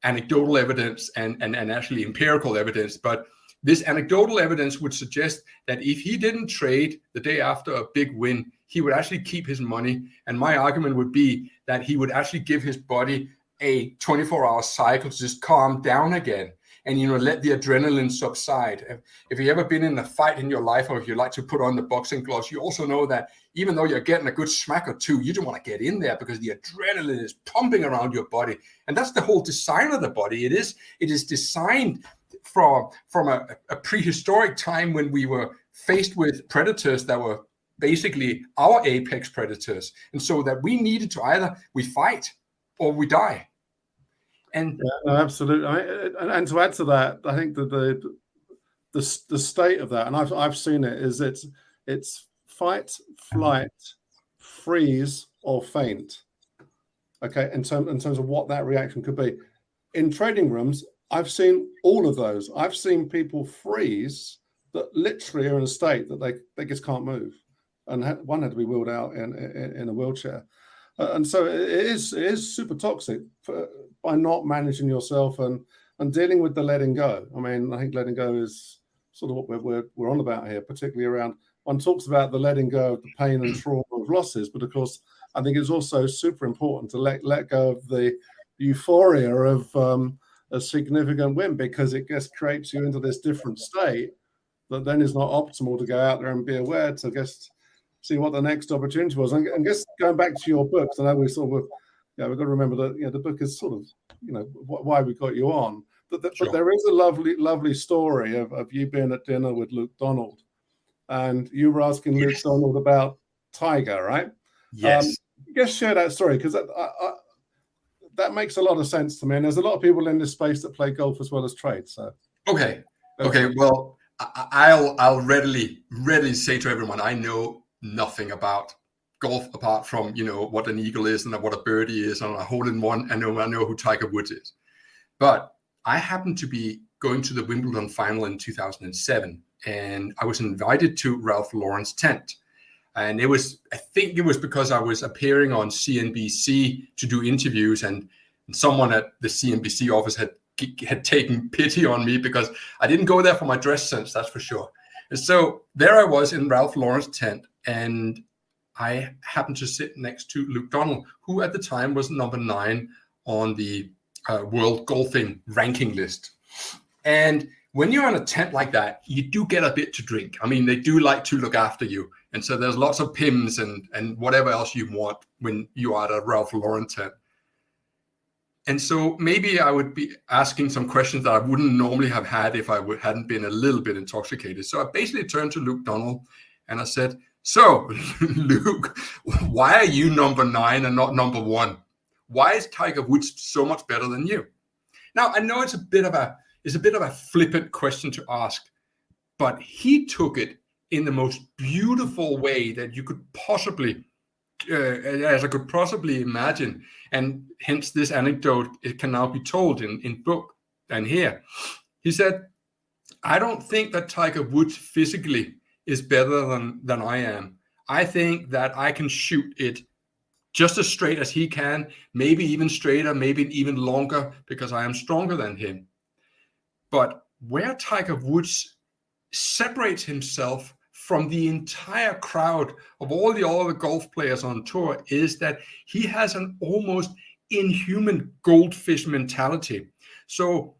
S3: anecdotal evidence and actually empirical evidence. But this anecdotal evidence would suggest that if he didn't trade the day after a big win, he would actually keep his money. And my argument would be that he would actually give his body a 24-hour cycle to just calm down again and let the adrenaline subside. If you've ever been in a fight in your life, or if you like to put on the boxing gloves, you also know that even though you're getting a good smack or two, you don't want to get in there because the adrenaline is pumping around your body. And that's the whole design of the body. It is designed from a prehistoric time when we were faced with predators that were basically our apex predators. And so that we needed to either we fight or we die. And
S2: yeah, absolutely. And to add to that, I think that the state of that, and I've seen it, is it's fight, flight, freeze, or faint. Okay, in terms of what that reaction could be. In trading rooms, I've seen all of those. I've seen people freeze that literally are in a state that they just can't move, and one had to be wheeled out in a wheelchair. And so it is super toxic by not managing yourself and dealing with the letting go. I mean, I think letting go is sort of what we're on about here, particularly around, one talks about the letting go of the pain and trauma of losses, but of course, I think it's also super important to let go of the euphoria of a significant win, because it just creates you into this different state that then is not optimal to go out there and be aware to just see what the next opportunity was. And just going back to your book, I know we've got to remember that the book is sort of why we got you on. But there is a lovely story of you being at dinner with Luke Donald, and you were asking Luke Donald about Tiger, right?
S3: Yes.
S2: Just share that story, because that makes a lot of sense to me. And there's a lot of people in this space that play golf as well as trade. So
S3: okay. Well, I'll readily say to everyone, I know nothing about golf apart from what an eagle is and what a birdie is and a hole-in-one. I know who Tiger Woods is, but I happened to be going to the Wimbledon final in 2007, and I was invited to Ralph Lauren's tent. And I think it was because I was appearing on CNBC to do interviews, and someone at the CNBC office had taken pity on me because I didn't go there for my dress sense, that's for sure. And so there I was in Ralph Lauren's tent, and I happened to sit next to Luke Donald, who at the time was number 9 on the world golfing ranking list. And when you're in a tent like that, you do get a bit to drink. I mean, they do like to look after you. And so there's lots of Pims and whatever else you want when you are at a Ralph Lauren tent. And so maybe I would be asking some questions that I wouldn't normally have had if I hadn't been a little bit intoxicated. So I basically turned to Luke Donald and I said, so Luke, why are you number 9 and not number 1? Why is Tiger Woods so much better than you? Now, I know it's a bit of a flippant question to ask, but he took it in the most beautiful way that you could possibly imagine. And hence this anecdote, it can now be told in book and here. He said, I don't think that Tiger Woods physically is better than I am. I think that I can shoot it just as straight as he can, maybe even straighter, maybe even longer, because I am stronger than him. But where Tiger Woods separates himself from the entire crowd of all the other golf players on tour is that he has an almost inhuman goldfish mentality. So,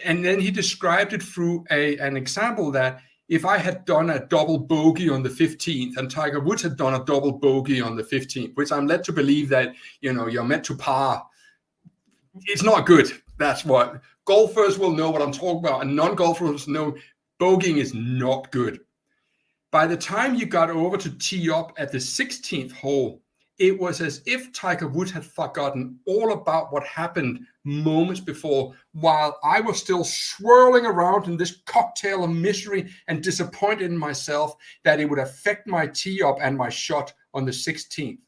S3: and then he described it through an example that if I had done a double bogey on the 15th and Tiger Woods had done a double bogey on the 15th, which I'm led to believe that, you're meant to par, it's not good. That's what golfers will know what I'm talking about, and non-golfers know bogeying is not good. By the time you got over to tee up at the 16th hole, it was as if Tiger Woods had forgotten all about what happened moments before, while I was still swirling around in this cocktail of misery and disappointed in myself that it would affect my tee up and my shot on the 16th.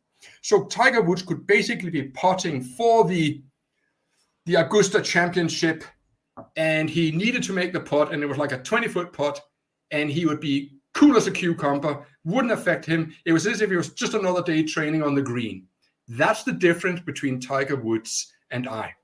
S3: So Tiger Woods could basically be putting for the Augusta Championship, and he needed to make the putt, and it was like a 20-foot putt, and he would be cool as a cucumber, wouldn't affect him. It was as if it was just another day training on the green. That's the difference between Tiger Woods and I.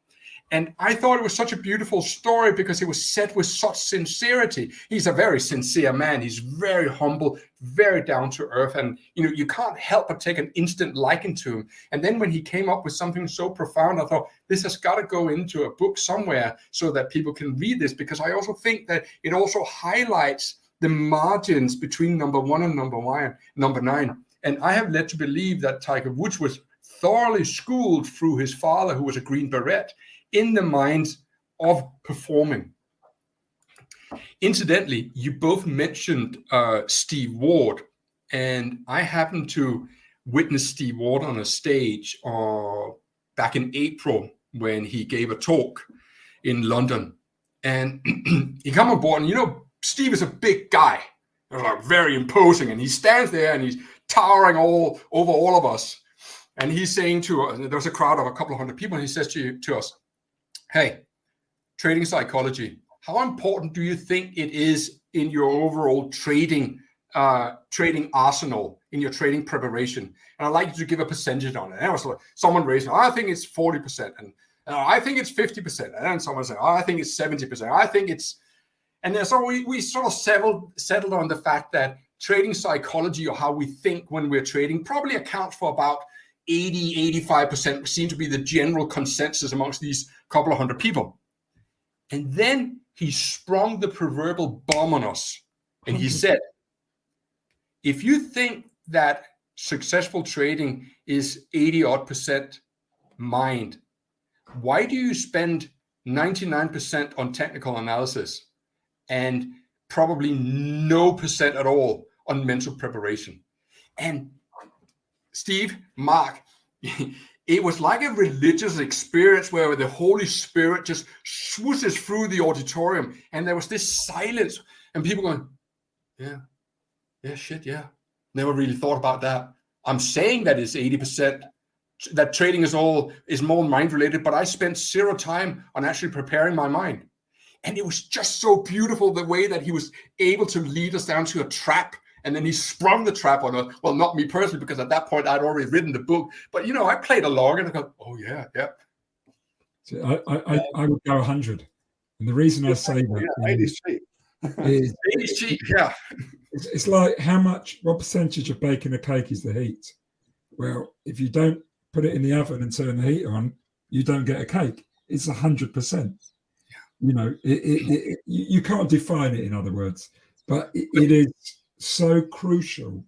S3: And I thought it was such a beautiful story because it was said with such sincerity. He's a very sincere man. He's very humble, very down to earth. And, you can't help but take an instant liking to him. And then when he came up with something so profound, I thought this has got to go into a book somewhere so that people can read this, because I also think that it also highlights the margins between number 1 and number 9. And I have led to believe that Tiger Woods was thoroughly schooled through his father, who was a Green Beret, in the minds of performing. Incidentally, you both mentioned Steve Ward, and I happened to witness Steve Ward on a stage back in April when he gave a talk in London. And he came on board, and Steve is a big guy, like very imposing, and he stands there and he's towering over all of us. And he's saying to us, there was a crowd of a couple of hundred people, and he says to us, "Hey, trading psychology, how important do you think it is in your overall trading arsenal, in your trading preparation? And I'd like you to give a percentage on it." And I was like, someone raised, "I think it's 40%, and I think it's 50%. And then someone said, "I think it's 70%. I think it's..." And then so we sort of settled on the fact that trading psychology, or how we think when we're trading, probably accounts for about 80-85%, seem to be the general consensus amongst these couple of hundred people. And then he sprung the proverbial bomb on us, and he said, if you think that successful trading is 80-odd% mind, why do you spend 99% on technical analysis and probably no percent at all on mental preparation? And Steve, Mark, it was like a religious experience where the Holy Spirit just swooshes through the auditorium, and there was this silence, and people going, yeah, never really thought about that. I'm saying that it's 80%, that trading is more mind related, but I spent zero time on actually preparing my mind. And it was just so beautiful the way that he was able to lead us down to a trap. And then he sprung the trap on us. Well, not me personally, because at that point I'd already written the book. But, I played along and I go, oh, yeah.
S1: So I would go 100. And the reason I say that
S2: 80 is cheap.
S1: is
S3: 80 cheap, yeah.
S1: It's like what percentage of baking a cake is the heat? Well, if you don't put it in the oven and turn the heat on, you don't get a cake. It's 100%. You can't define it, in other words, but it is so crucial.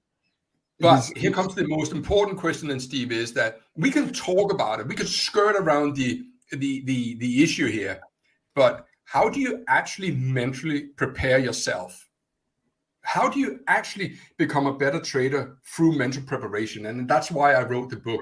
S3: But here comes the most important question, then, Steve, is that we can talk about it. We can skirt around the issue here, but how do you actually mentally prepare yourself? How do you actually become a better trader through mental preparation? And that's why I wrote the book.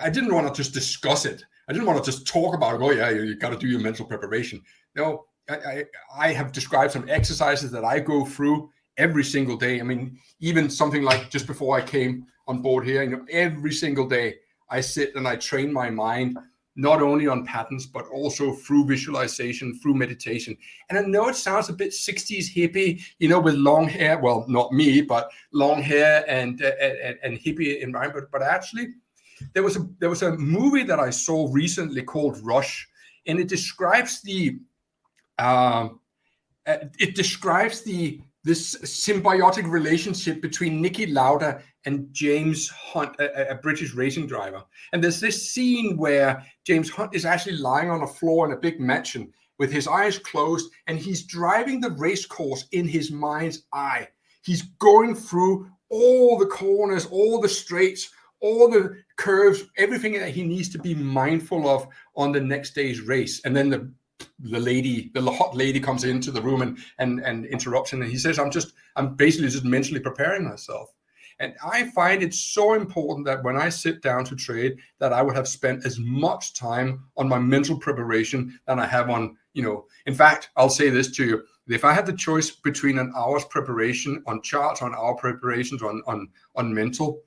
S3: I didn't want to just discuss it. I didn't want to just talk about it. Oh, yeah, you got to do your mental preparation. No, I have described some exercises that I go through every single day. I mean, even something like just before I came on board here, every single day I sit and I train my mind, not only on patterns, but also through visualization, through meditation. And I know it sounds a bit 60s hippie, with long hair. Well, not me, but long hair and hippie environment. But actually, there was a movie that I saw recently called Rush, and it describes this symbiotic relationship between Niki Lauda and James Hunt, a British racing driver. And there's this scene where James Hunt is actually lying on a floor in a big mansion with his eyes closed, and he's driving the race course in his mind's eye. He's going through all the corners, all the straights, all the curves, everything that he needs to be mindful of on the next day's race. And then the the hot lady comes into the room and interrupts him, and he says, I'm basically just mentally preparing myself. And I find it so important that when I sit down to trade, that I would have spent as much time on my mental preparation than I have on, in fact, I'll say this to you. If I had the choice between an hour's preparation on charts, on hour preparations, on mental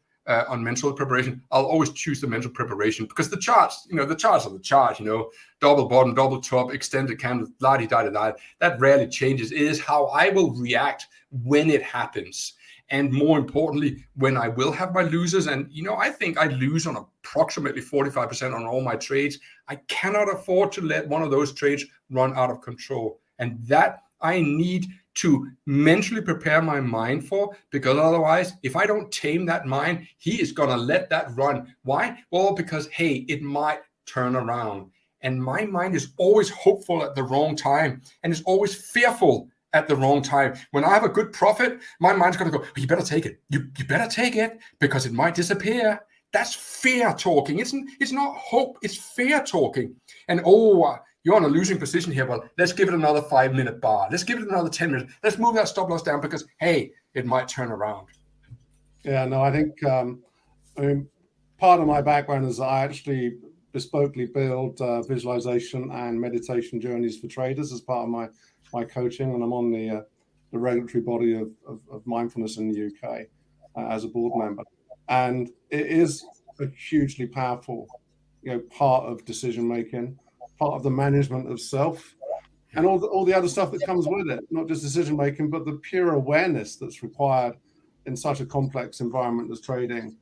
S3: preparation, I'll always choose the mental preparation, because the charts are the charts, double bottom, double top, extended candle, la-di-da-da-da. That rarely changes. It is how I will react when it happens. And more importantly, when I will have my losers, and I think I lose on approximately 45% on all my trades, I cannot afford to let one of those trades run out of control. And that I need to mentally prepare my mind for, because otherwise, if I don't tame that mind, he is going to let that run. Why? Well, because, hey, it might turn around. And my mind is always hopeful at the wrong time, and is always fearful at the wrong time. When I have a good profit, my mind's going to go, you better take it. You better take it, because it might disappear. That's fear talking. It's not hope. It's fear talking. And you're on a losing position here. Well, let's give it another 5-minute bar. Let's give it another 10 minutes. Let's move that stop loss down, because, hey, it might turn around.
S2: Yeah, no, I think, part of my background is that I actually bespokely build visualization and meditation journeys for traders as part of my coaching, and I'm on the regulatory body of mindfulness in the UK as a board member. And it is a hugely powerful, part of decision making, part of the management of self, and all the other stuff that comes with it. Not just decision making, but the pure awareness that's required in such a complex environment as trading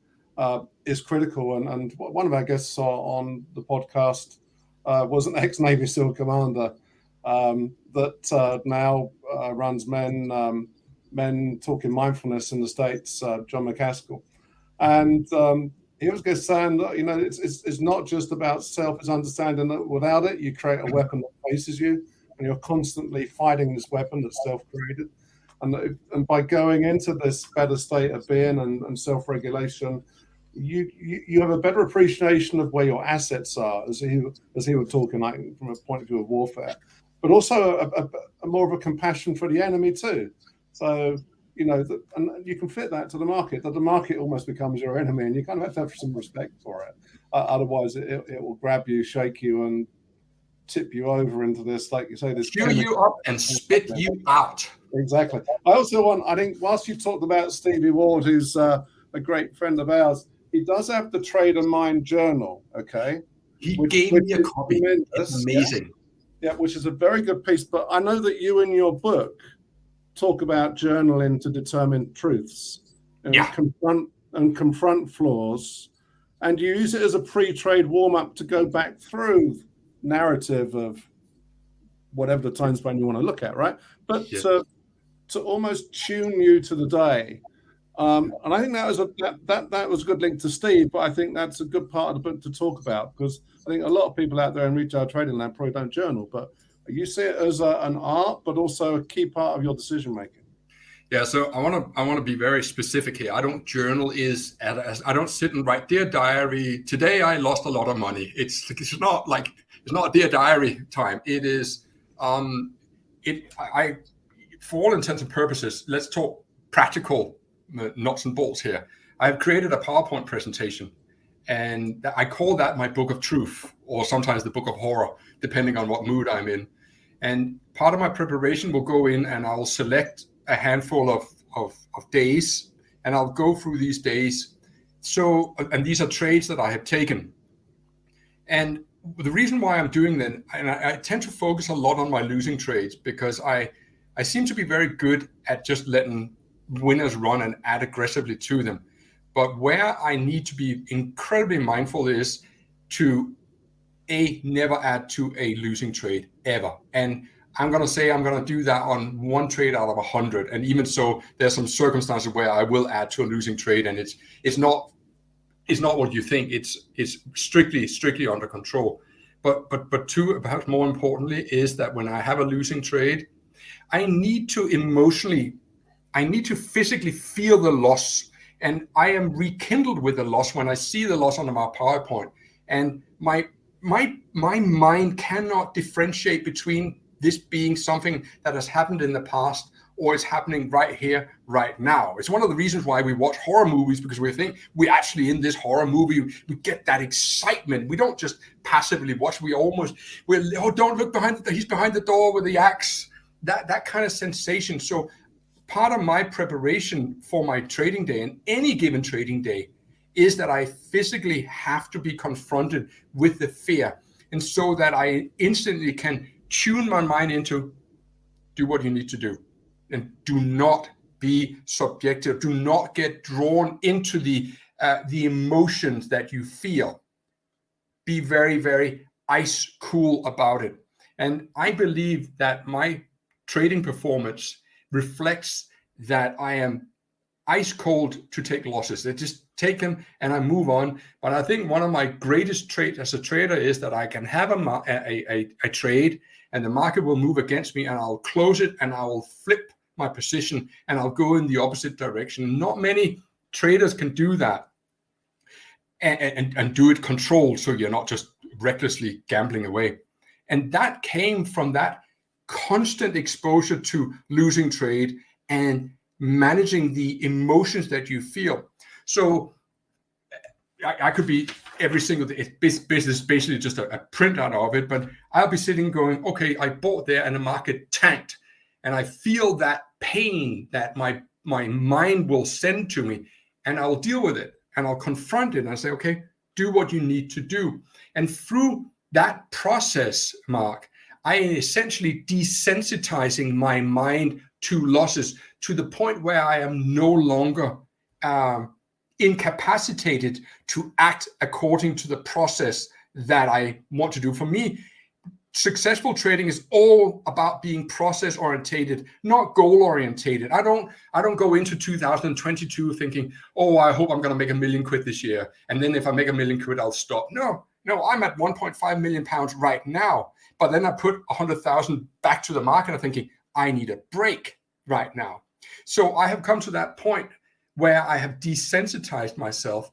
S2: is critical. And one of our guests on the podcast was an ex-Navy SEAL commander that now runs Men Talking Mindfulness in the States, John McCaskill. And he was just saying that, it's not just about self, it's understanding that without it, you create a weapon that faces you, and you're constantly fighting this weapon that's self-created. And by going into this better state of being and self-regulation, you have a better appreciation of where your assets are, as he was talking, like, from a point of view of warfare, but also a more of a compassion for the enemy too. So, and you can fit that to the market, that the market almost becomes your enemy, and you kind of have to have some respect for it. Otherwise, it will grab you, shake you, and tip you over into this, like you say, this
S3: chew you up and spit you out.
S2: Exactly. I think, whilst you talked about Stevie Ward, who's a great friend of ours, he does have the Trader Mind Journal. Okay,
S3: he gave me a copy. It's amazing.
S2: Yeah, which is a very good piece. But I know that you, in your book, talk about journaling to determine truths and confront flaws, and you use it as a pre-trade warm-up to go back through narrative of whatever the time span you want to look at, right? But to almost tune you to the day. And I think that was a good link to Steve, but I think that's a good part of the book to talk about, because I think a lot of people out there in retail trading land probably don't journal, but you see it as an art, but also a key part of your decision making.
S3: Yeah, so I want to be very specific here. I don't journal I don't sit and write, dear diary, today I lost a lot of money. It's not a dear diary time. It is for all intents and purposes, let's talk practical nuts and bolts here. I've created a PowerPoint presentation, and I call that my book of truth, or sometimes the book of horror, depending on what mood I'm in. And part of my preparation will go in, and I'll select a handful of days, and I'll go through these days. So, and these are trades that I have taken. And the reason why I'm doing that, and I tend to focus a lot on my losing trades, because I seem to be very good at just letting winners run and add aggressively to them. But where I need to be incredibly mindful is to never add to a losing trade ever. And I'm going to say I'm going to do that on one trade out of 100. And even so, there's some circumstances where I will add to a losing trade, and it's not what you think. It's strictly under control. But two, perhaps more importantly, is that when I have a losing trade, I need to physically feel the loss, and I am rekindled with the loss when I see the loss on my PowerPoint. And my my mind cannot differentiate between this being something that has happened in the past or is happening right here, right now. It's one of the reasons why we watch horror movies, because we think we're actually in this horror movie. We get that excitement. We don't just passively watch. Don't look behind he's behind the door with the axe. That kind of sensation. So part of my preparation for my trading day, and any given trading day, is that I physically have to be confronted with the fear, and so that I instantly can tune my mind into do what you need to do, and do not be subjective. Do not get drawn into the emotions that you feel. Be very, very ice cool about it. And I believe that my trading performance reflects that I am ice cold to take losses. I just take them and I move on. But I think one of my greatest traits as a trader is that I can have a trade, and the market will move against me, and I'll close it, and I will flip my position, and I'll go in the opposite direction. Not many traders can do that and do it controlled, so you're not just recklessly gambling away. And that came from that constant exposure to losing trade and managing the emotions that you feel. So I could be every single day, it's basically just a printout of it, but I'll be sitting going, okay, I bought there and the market tanked, and I feel that pain that my mind will send to me, and I'll deal with it, and I'll confront it, and I say, okay, do what you need to do. And through that process, Mark, I am essentially desensitizing my mind to losses to the point where I am no longer incapacitated to act according to the process that I want to do. For me, successful trading is all about being process orientated, not goal orientated. I don't go into 2022 thinking, oh, I hope I'm going to make £1 million this year, and then if I make £1 million, I'll stop. No, I'm at 1.5 million pounds right now, but then I put 100,000 back to the market. I'm thinking I need a break right now. So I have come to that point where I have desensitized myself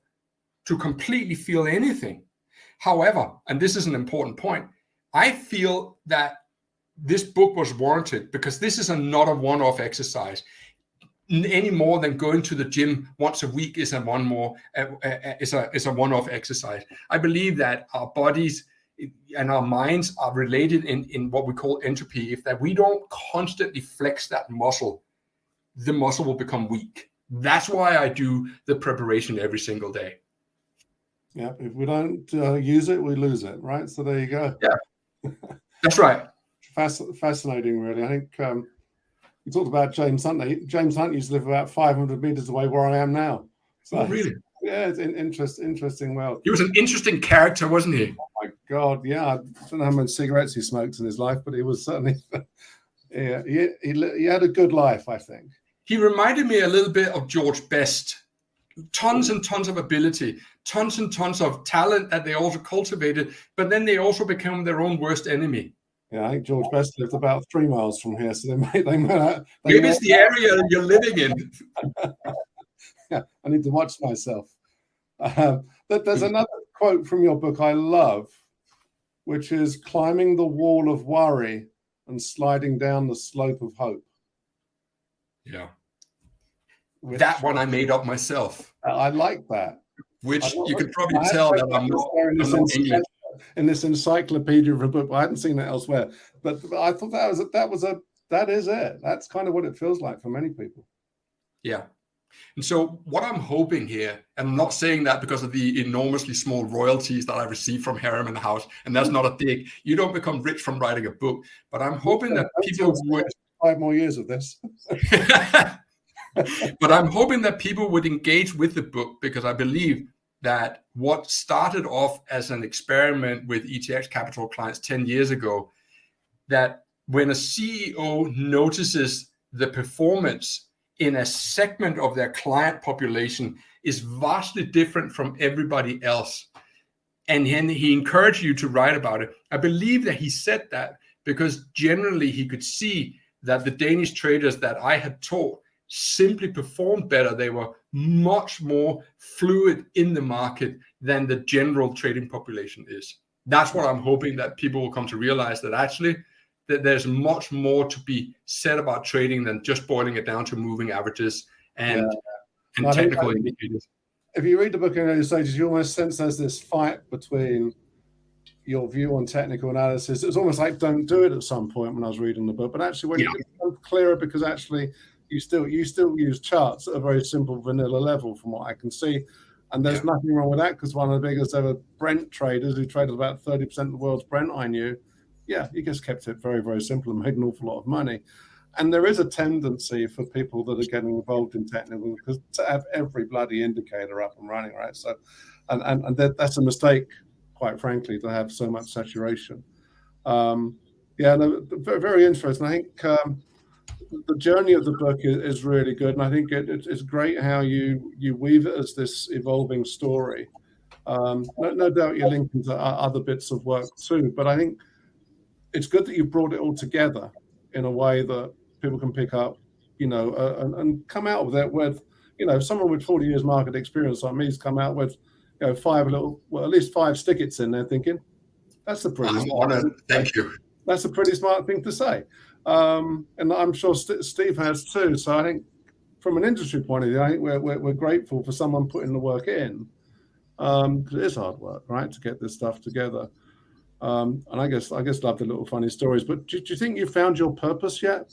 S3: to completely feel anything. However, and this is an important point, I feel that this book was warranted because this is not a one-off exercise any more than going to the gym once a week is a one-off exercise. I believe that our bodies and our minds are related in what we call entropy. If that we don't constantly flex that muscle, the muscle will become weak. That's why I do the preparation every single day.
S2: Yeah, if we don't use it, we lose it, right? So there you go.
S3: Yeah, that's right.
S2: Fascinating, really. I think you talked about James Hunt. James Hunt used to live about 500 meters away where I am now. So,
S3: oh, really?
S2: Yeah, it's an interesting world.
S3: He was an interesting character, wasn't he?
S2: Oh my God, yeah. I don't know how many cigarettes he smoked in his life, but he was certainly, yeah, he had a good life, I think.
S3: He reminded me a little bit of George Best. Tons and tons of ability, tons and tons of talent that they also cultivated, but then they also become their own worst enemy.
S2: Yeah, I think George Best lived about 3 miles from here, so maybe
S3: it's the area you're living in.
S2: Yeah, I need to watch myself. But there's another quote from your book I love, which is climbing the wall of worry and sliding down the slope of hope.
S3: Yeah. That one I made up myself.
S2: I like that.
S3: Which you could probably tell that I'm not English.
S2: In this encyclopedia of a book, I hadn't seen it elsewhere. But I thought that is it. That's kind of what it feels like for many people.
S3: Yeah. And so what I'm hoping here, and I'm not saying that because of the enormously small royalties that I receive from Harem and House, and that's not a dig. You don't become rich from writing a book, but I'm hoping that people would
S2: 5 more years of this.
S3: But I'm hoping that people would engage with the book, because I believe that what started off as an experiment with ETX Capital clients 10 years ago, that when a CEO notices the performance in a segment of their client population is vastly different from everybody else, and he encouraged you to write about it. I believe that he said that because generally he could see that the Danish traders that I had taught simply performed better. They were much more fluid in the market than the general trading population is. that's what I'm hoping that people will come to realize, that actually that there's much more to be said about trading than just boiling it down to moving averages and technical indicators.
S2: If you read the book in early stages, you almost sense there's this fight between your view on technical analysis. It's almost like don't do it at some point when I was reading the book, but actually when it becomes clearer, because actually you still use charts at a very simple vanilla level from what I can see. And there's nothing wrong with that, because one of the biggest ever Brent traders who traded about 30% of the world's Brent I knew, he just kept it very, very simple and made an awful lot of money. And there is a tendency for people that are getting involved in technical because to have every bloody indicator up and running, right? So, and that's a mistake, quite frankly, to have so much saturation. Very interesting. I think the journey of the book is really good, and I think it's great how you weave it as this evolving story. No doubt you're linking to other bits of work too, but I think it's good that you brought it all together in a way that people can pick up, and come out with it with, someone with 40 years market experience like me's come out with, at least 5 stickets in there, thinking that's a pretty.
S3: I'm honored. Thank you.
S2: That's a pretty smart thing to say. And I'm sure Steve has too. So I think from an industry point of view, I think we're grateful for someone putting the work in, because it is hard work, right, to get this stuff together. And I guess love the little funny stories. But do you think you found your purpose yet?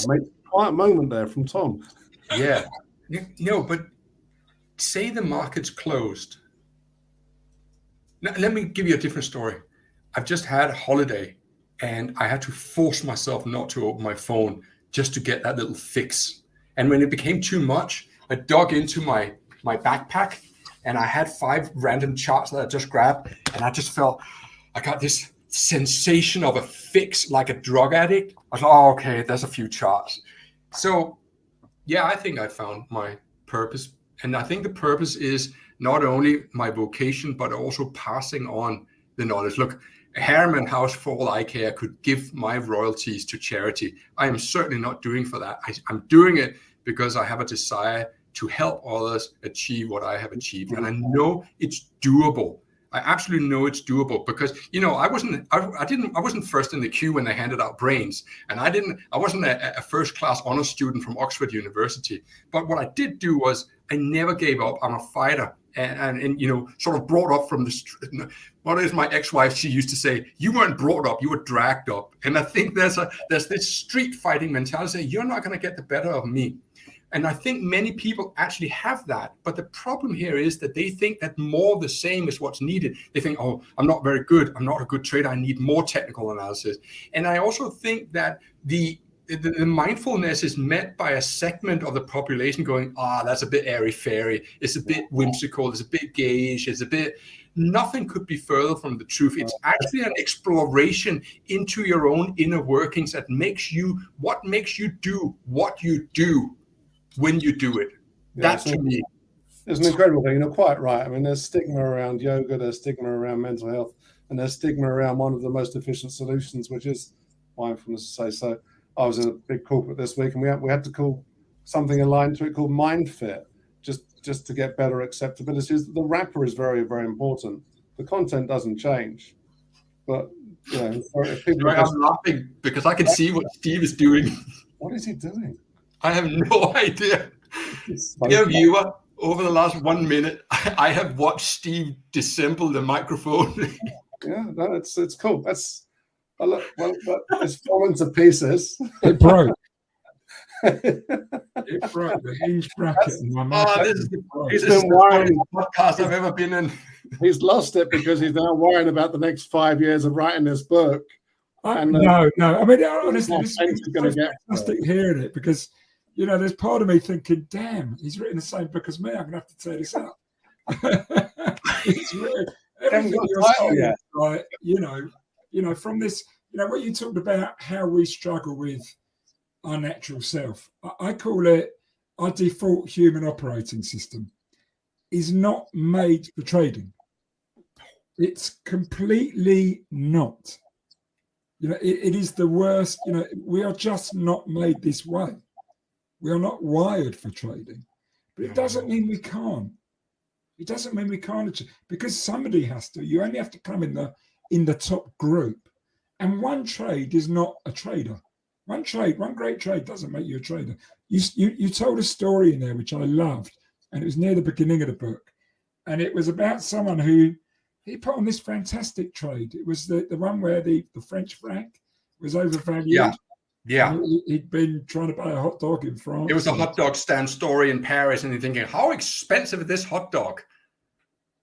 S2: Mate, quiet moment there from Tom.
S3: Yeah, but say the market's closed. Now, let me give you a different story. I've just had a holiday and I had to force myself not to open my phone just to get that little fix. And when it became too much, I dug into my backpack and I had 5 random charts that I just grabbed, and I just felt I got this sensation of a fix like a drug addict. I was like, oh, okay, there's a few charts. So yeah, I think I found my purpose. And I think the purpose is not only my vocation, but also passing on the knowledge. Look, Harriman House, for all I care, could give my royalties to charity. I am certainly not doing for that. I'm doing it because I have a desire to help others achieve what I have achieved. And I know it's doable. I absolutely know it's doable because, I wasn't first in the queue when they handed out brains, and I wasn't a first class honors student from Oxford University. But what I did do was I never gave up. I'm a fighter, and sort of brought up from the. What is my ex-wife? She used to say, "You weren't brought up, you were dragged up." And I think there's this street fighting mentality. You're not going to get the better of me. And I think many people actually have that. But the problem here is that they think that more of the same is what's needed. They think, oh, I'm not very good. I'm not a good trader. I need more technical analysis. And I also think that the mindfulness is met by a segment of the population going, that's a bit airy-fairy. It's a bit whimsical. It's a bit gayish. It's a bit... Nothing could be further from the truth. It's actually an exploration into your own inner workings that makes you do what you do when you do it. That's to me.
S2: It's an incredible thing. You're quite right. I mean, there's stigma around yoga, there's stigma around mental health, and there's stigma around one of the most efficient solutions, which is mindfulness. So I was in a big corporate this week, and we had to call something aligned to it called MindFit, just to get better acceptability. The wrapper is very, very important. The content doesn't change, but if people
S3: I'm laughing because I can see what Steve is doing.
S2: What is he doing?
S3: I have no idea. Dear viewer, over the last 1 minute, I have watched Steve disassemble the microphone.
S2: Yeah, no, it's cool. It's fallen to pieces.
S1: It broke. It broke the hinge bracket.
S3: This is the podcast I've ever been in.
S2: He's lost it because he's now worrying about the next 5 years of writing this book.
S1: No. I mean, honestly, this is fantastic hearing it because, there's part of me thinking, damn, he's written the same book as me. I'm going to have to tear this up. He's written everything you're saying, right? From this, what you talked about, how we struggle with our natural self. I call it our default human operating system is not made for trading. It's completely not. It is the worst. We are just not made this way. We are not wired for trading, but it doesn't mean we can't. It doesn't mean we can't, because somebody has to. You only have to come in the top group. And one trade is not a trader. One great trade doesn't make you a trader. You told a story in there which I loved, and it was near the beginning of the book, and it was about someone who he put on this fantastic trade. It was the one where the French franc was overvalued.
S3: Yeah.
S1: He'd been trying to buy a hot dog in France.
S3: It was a hot dog stand story in Paris, and you're thinking, how expensive is this hot dog?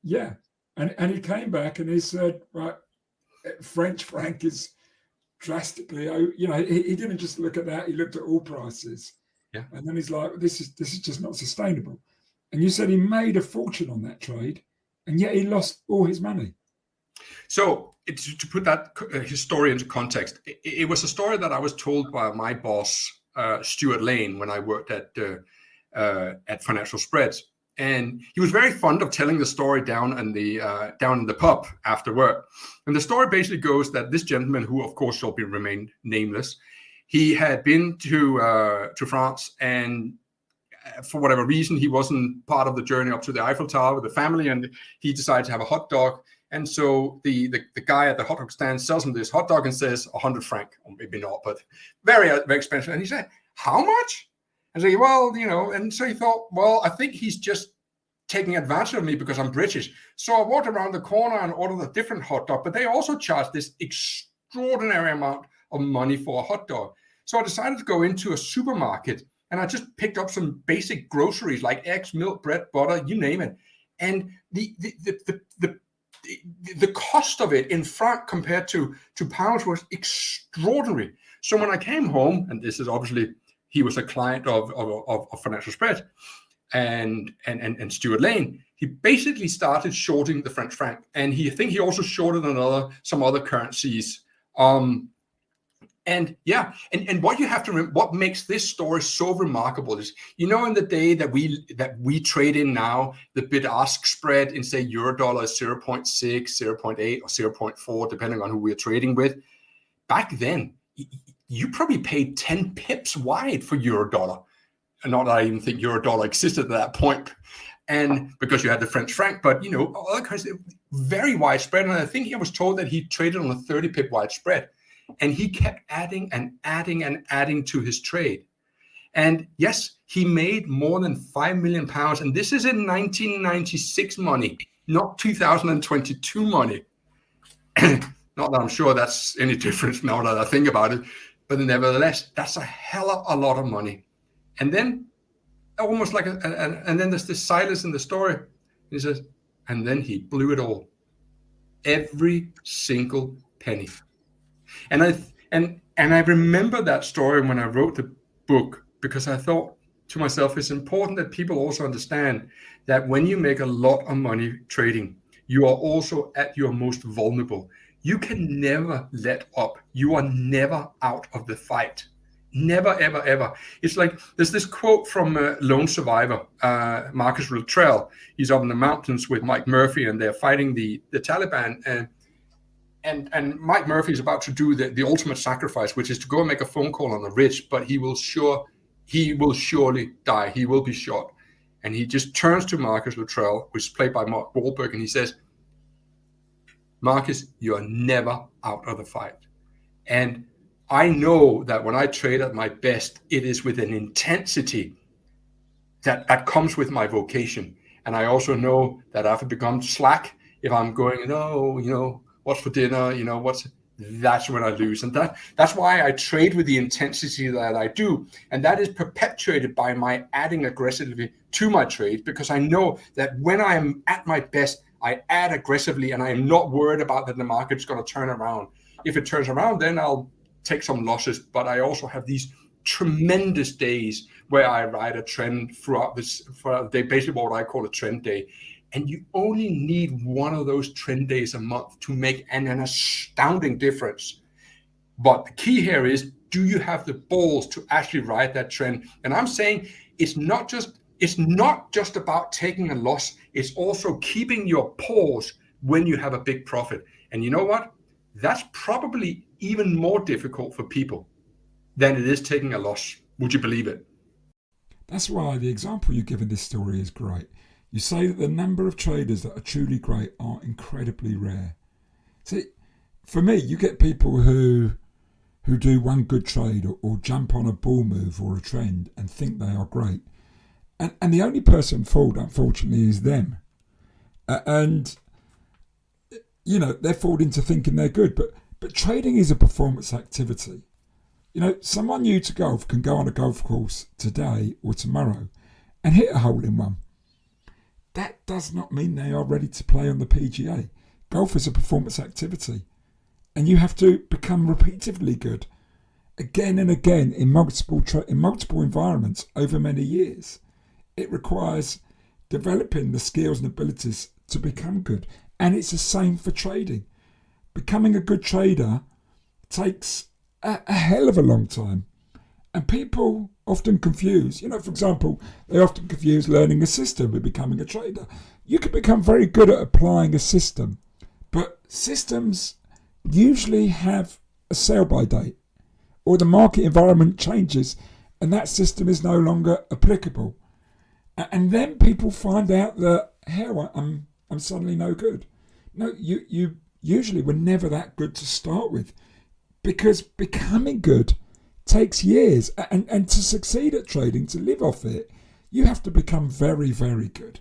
S1: Yeah, and he came back and he said, right, French franc is drastically, he didn't just look at that, he looked at all prices.
S3: Yeah.
S1: And then he's like, this is just not sustainable. And you said he made a fortune on that trade, and yet he lost all his money. So
S3: to put that his story into context, it was a story that I was told by my boss, Stuart Lane, when I worked at Financial Spreads. And he was very fond of telling the story down in the pub after work. And the story basically goes that this gentleman, who of course shall remain nameless, he had been to France, and for whatever reason, he wasn't part of the journey up to the Eiffel Tower with the family, and he decided to have a hot dog. And so the guy at the hot dog stand sells him this hot dog and says 100 franc, or maybe not, but very, very expensive. And he said, how much? I say, well, and so he thought, well, I think he's just taking advantage of me because I'm British. So I walked around the corner and ordered a different hot dog, but they also charged this extraordinary amount of money for a hot dog. So I decided to go into a supermarket, and I just picked up some basic groceries like eggs, milk, bread, butter, you name it. And the cost of it in franc compared to pounds was extraordinary. So when I came home, and this is obviously, he was a client of Financial Spread and Stuart Lane, he basically started shorting the French franc, and I think he also shorted some other currencies. And what you have to remember, what makes this story so remarkable is, in the day that we trade in now, the bid-ask spread in, say, euro dollar is 0.6, 0.8, or 0.4, depending on who we're trading with. Back then, you probably paid 10 pips wide for euro dollar. And not that I even think euro dollar existed at that point, and because you had the French franc, but other currencies, very wide spread. And I think I was told that he traded on a 30 pip wide spread. And he kept adding and adding and adding to his trade. And yes, he made more than £5 million. And this is in 1996 money, not 2022 money. Not that I'm sure that's any difference now that I think about it. But nevertheless, that's a hell of a lot of money. And then almost like, and then there's this silence in the story. He says, and then he blew it all. Every single penny. And I remember that story when I wrote the book, because I thought to myself, it's important that people also understand that when you make a lot of money trading, you are also at your most vulnerable. You can never let up. You are never out of the fight. Never, ever, ever. It's like, there's this quote from Lone Survivor, Marcus Luttrell. He's up in the mountains with Mike Murphy, and they're fighting the Taliban. And Mike Murphy is about to do the ultimate sacrifice, which is to go and make a phone call on the ridge, but he will surely die. He will be shot. And he just turns to Marcus Luttrell, which is played by Mark Wahlberg, and he says, Marcus, you are never out of the fight. And I know that when I trade at my best, it is with an intensity that comes with my vocation. And I also know that if I become slack, if I'm going, what's for dinner, that's when I lose. And that's why I trade with the intensity that I do. And that is perpetuated by my adding aggressively to my trades, because I know that when I am at my best, I add aggressively, and I am not worried about that the market's going to turn around. If it turns around, then I'll take some losses. But I also have these tremendous days where I ride a trend throughout the day, basically what I call a trend day. And you only need one of those trend days a month to make an astounding difference. But the key here is, do you have the balls to actually ride that trend? And I'm saying it's not just about taking a loss. It's also keeping your pause when you have a big profit. And you know what? That's probably even more difficult for people than it is taking a loss. Would you believe it?
S1: That's why the example you give in this story is great. You say that the number of traders that are truly great are incredibly rare. See, for me, you get people who do one good trade or jump on a bull move or a trend and think they are great. And the only person fooled, unfortunately, is them. And, you know, they're fooled into thinking they're good. But trading is a performance activity. You know, someone new to golf can go on a golf course today or tomorrow and hit a hole in one. That does not mean they are ready to play on the PGA. Golf is a performance activity. And you have to become repeatedly good, again and again, in multiple environments over many years. It requires developing the skills and abilities to become good. And it's the same for trading. Becoming a good trader takes a hell of a long time. And people often confuse, you know, for example, they often confuse learning a system with becoming a trader. You can become very good at applying a system, but systems usually have a sell-by date, or the market environment changes and that system is no longer applicable. And then people find out that, hell, I'm suddenly no good. No, you usually were never that good to start with, because becoming good takes years. And to succeed at trading, to live off it, you have to become very, very good.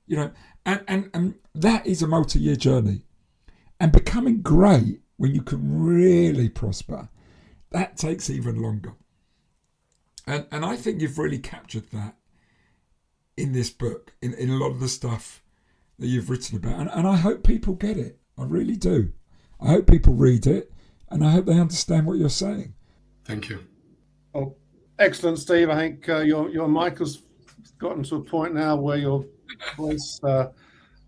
S1: You know, and that is a multi-year journey. And becoming great, when you can really prosper, that takes even longer. And I think you've really captured that in this book, in a lot of the stuff that you've written about. And I hope people get it. I really do. I hope people read it, and I hope they understand what you're saying.
S3: Thank you.
S2: Oh, excellent, Steve. I think your mic has gotten to a point now where your voice,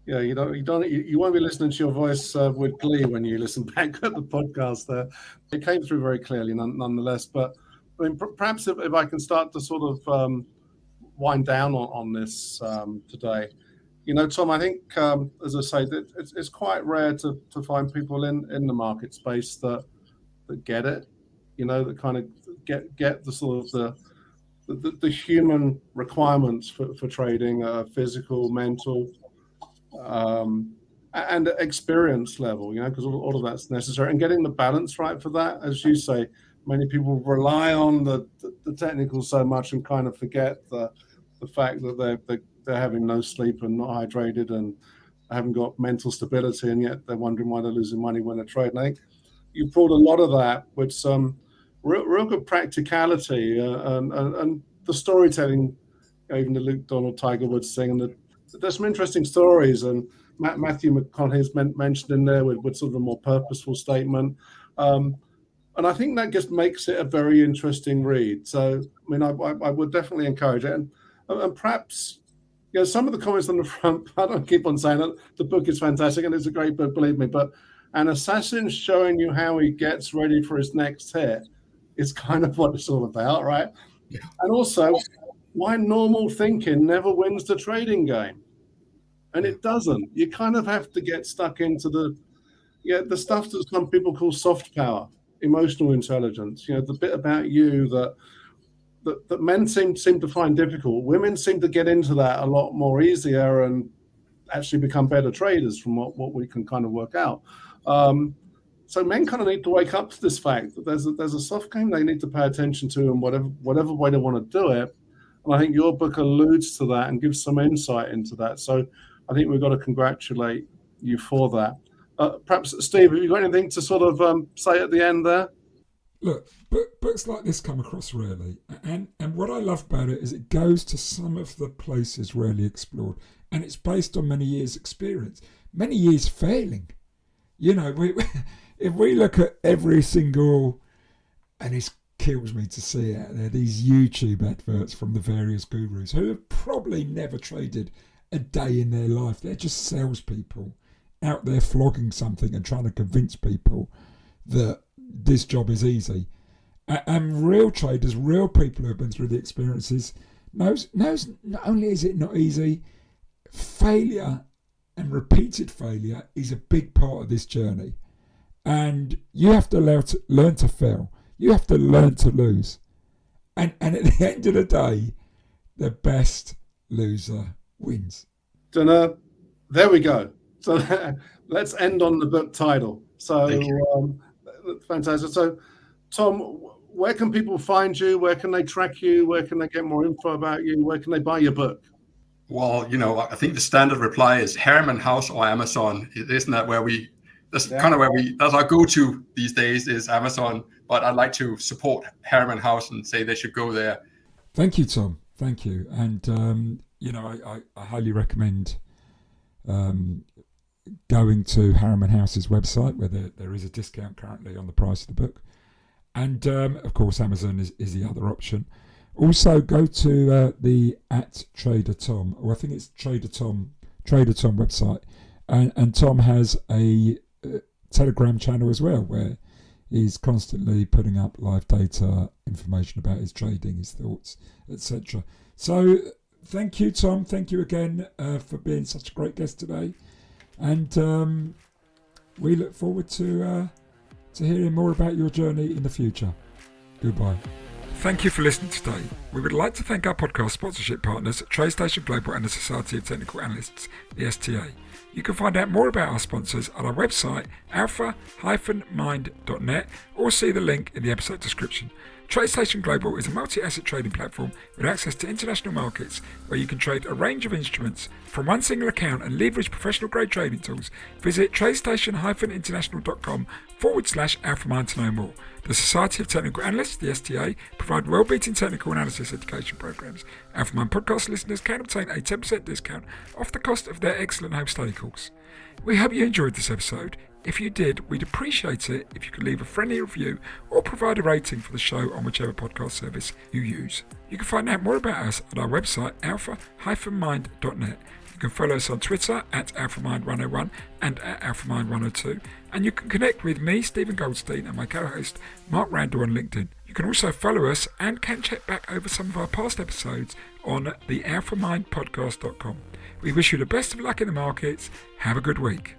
S2: you won't be listening to your voice with glee when you listen back at the podcast. There, it came through very clearly, nonetheless. But I mean, perhaps if I can start to sort of wind down on this today. You know, Tom, I think, as I say, that it's quite rare to find people in the market space that get it, you know, that kind of get the sort of the human requirements for trading, physical, mental, and experience level, you know, because all of that's necessary. And getting the balance right for that, as you say, many people rely on the technical so much and kind of forget the fact that they're having no sleep and not hydrated and haven't got mental stability, and yet they're wondering why they're losing money when they trade. And I think you brought a lot of that with some real good practicality and the storytelling, even the Luke Donald Tiger Woods thing. And there's some interesting stories, and Matthew McConaughey's mentioned in there with sort of a more purposeful statement. And I think that just makes it a very interesting read. So, I mean, I would definitely encourage it. And perhaps, you know, some of the comments on the front, I don't keep on saying that the book is fantastic and it's a great book, believe me, but an assassin showing you how he gets ready for his next hit is kind of what it's all about, right?
S3: Yeah.
S2: And also, why normal thinking never wins the trading game. And it doesn't. You kind of have to get stuck into the stuff that some people call soft power, emotional intelligence, you know, the bit about you that men seem to find difficult. Women seem to get into that a lot more easier and actually become better traders from what we can kind of work out. So men kind of need to wake up to this fact that there's a soft game they need to pay attention to, and whatever way they want to do it. And I think your book alludes to that and gives some insight into that. So I think we've got to congratulate you for that. Perhaps, Steve, have you got anything to sort of say at the end there?
S1: Look, books like this come across rarely, and what I love about it is it goes to some of the places rarely explored, and it's based on many years' experience, many years failing. You know, if we look at every single, and it kills me to see it, there are these YouTube adverts from the various gurus who have probably never traded a day in their life. They're just salespeople out there flogging something and trying to convince people that this job is easy. And real traders, real people who have been through the experiences knows not only is it not easy, failure and repeated failure is a big part of this journey. And you have to learn to fail. You have to learn to lose. And at the end of the day, the best loser wins.
S2: There we go. So let's end on the book title. So fantastic. So Tom, where can people find you? Where can they track you? Where can they get more info about you? Where can they buy your book?
S3: Well, I think the standard reply is Harriman House or Amazon. Isn't that where that's our go-to these days is Amazon. But I'd like to support Harriman House and say they should go there.
S1: Thank you, Tom. Thank you. And, I highly recommend going to Harriman House's website, where there is a discount currently on the price of the book. And, of course, Amazon is the other option. Also, go to the @TraderTom, or I think it's TraderTom website. And Tom has a Telegram channel as well, where he's constantly putting up live data, information about his trading, his thoughts, etc. So thank you, Tom. Thank you again for being such a great guest today. And we look forward to hearing more about your journey in the future. Goodbye. Thank you for listening today. We would like to thank our podcast sponsorship partners, TradeStation Global and the Society of Technical Analysts, the STA. You can find out more about our sponsors at our website, alpha-mind.net, or see the link in the episode description. TradeStation Global is a multi-asset trading platform with access to international markets where you can trade a range of instruments from one single account and leverage professional-grade trading tools. Visit tradestation-international.com/alpha-mind to know more. The Society of Technical Analysts, the STA, provide well-beaten technical analysis education programs. AlphaMind podcast listeners can obtain a 10% discount off the cost of their excellent home study course. We hope you enjoyed this episode. If you did, we'd appreciate it if you could leave a friendly review or provide a rating for the show on whichever podcast service you use. You can find out more about us at our website, alpha-mind.net. You can follow us on Twitter at AlphaMind101 and at AlphaMind102. And you can connect with me, Stephen Goldstein, and my co-host, Mark Randall, on LinkedIn. You can also follow us and can check back over some of our past episodes on the alphamindpodcast.com. We wish you the best of luck in the markets. Have a good week.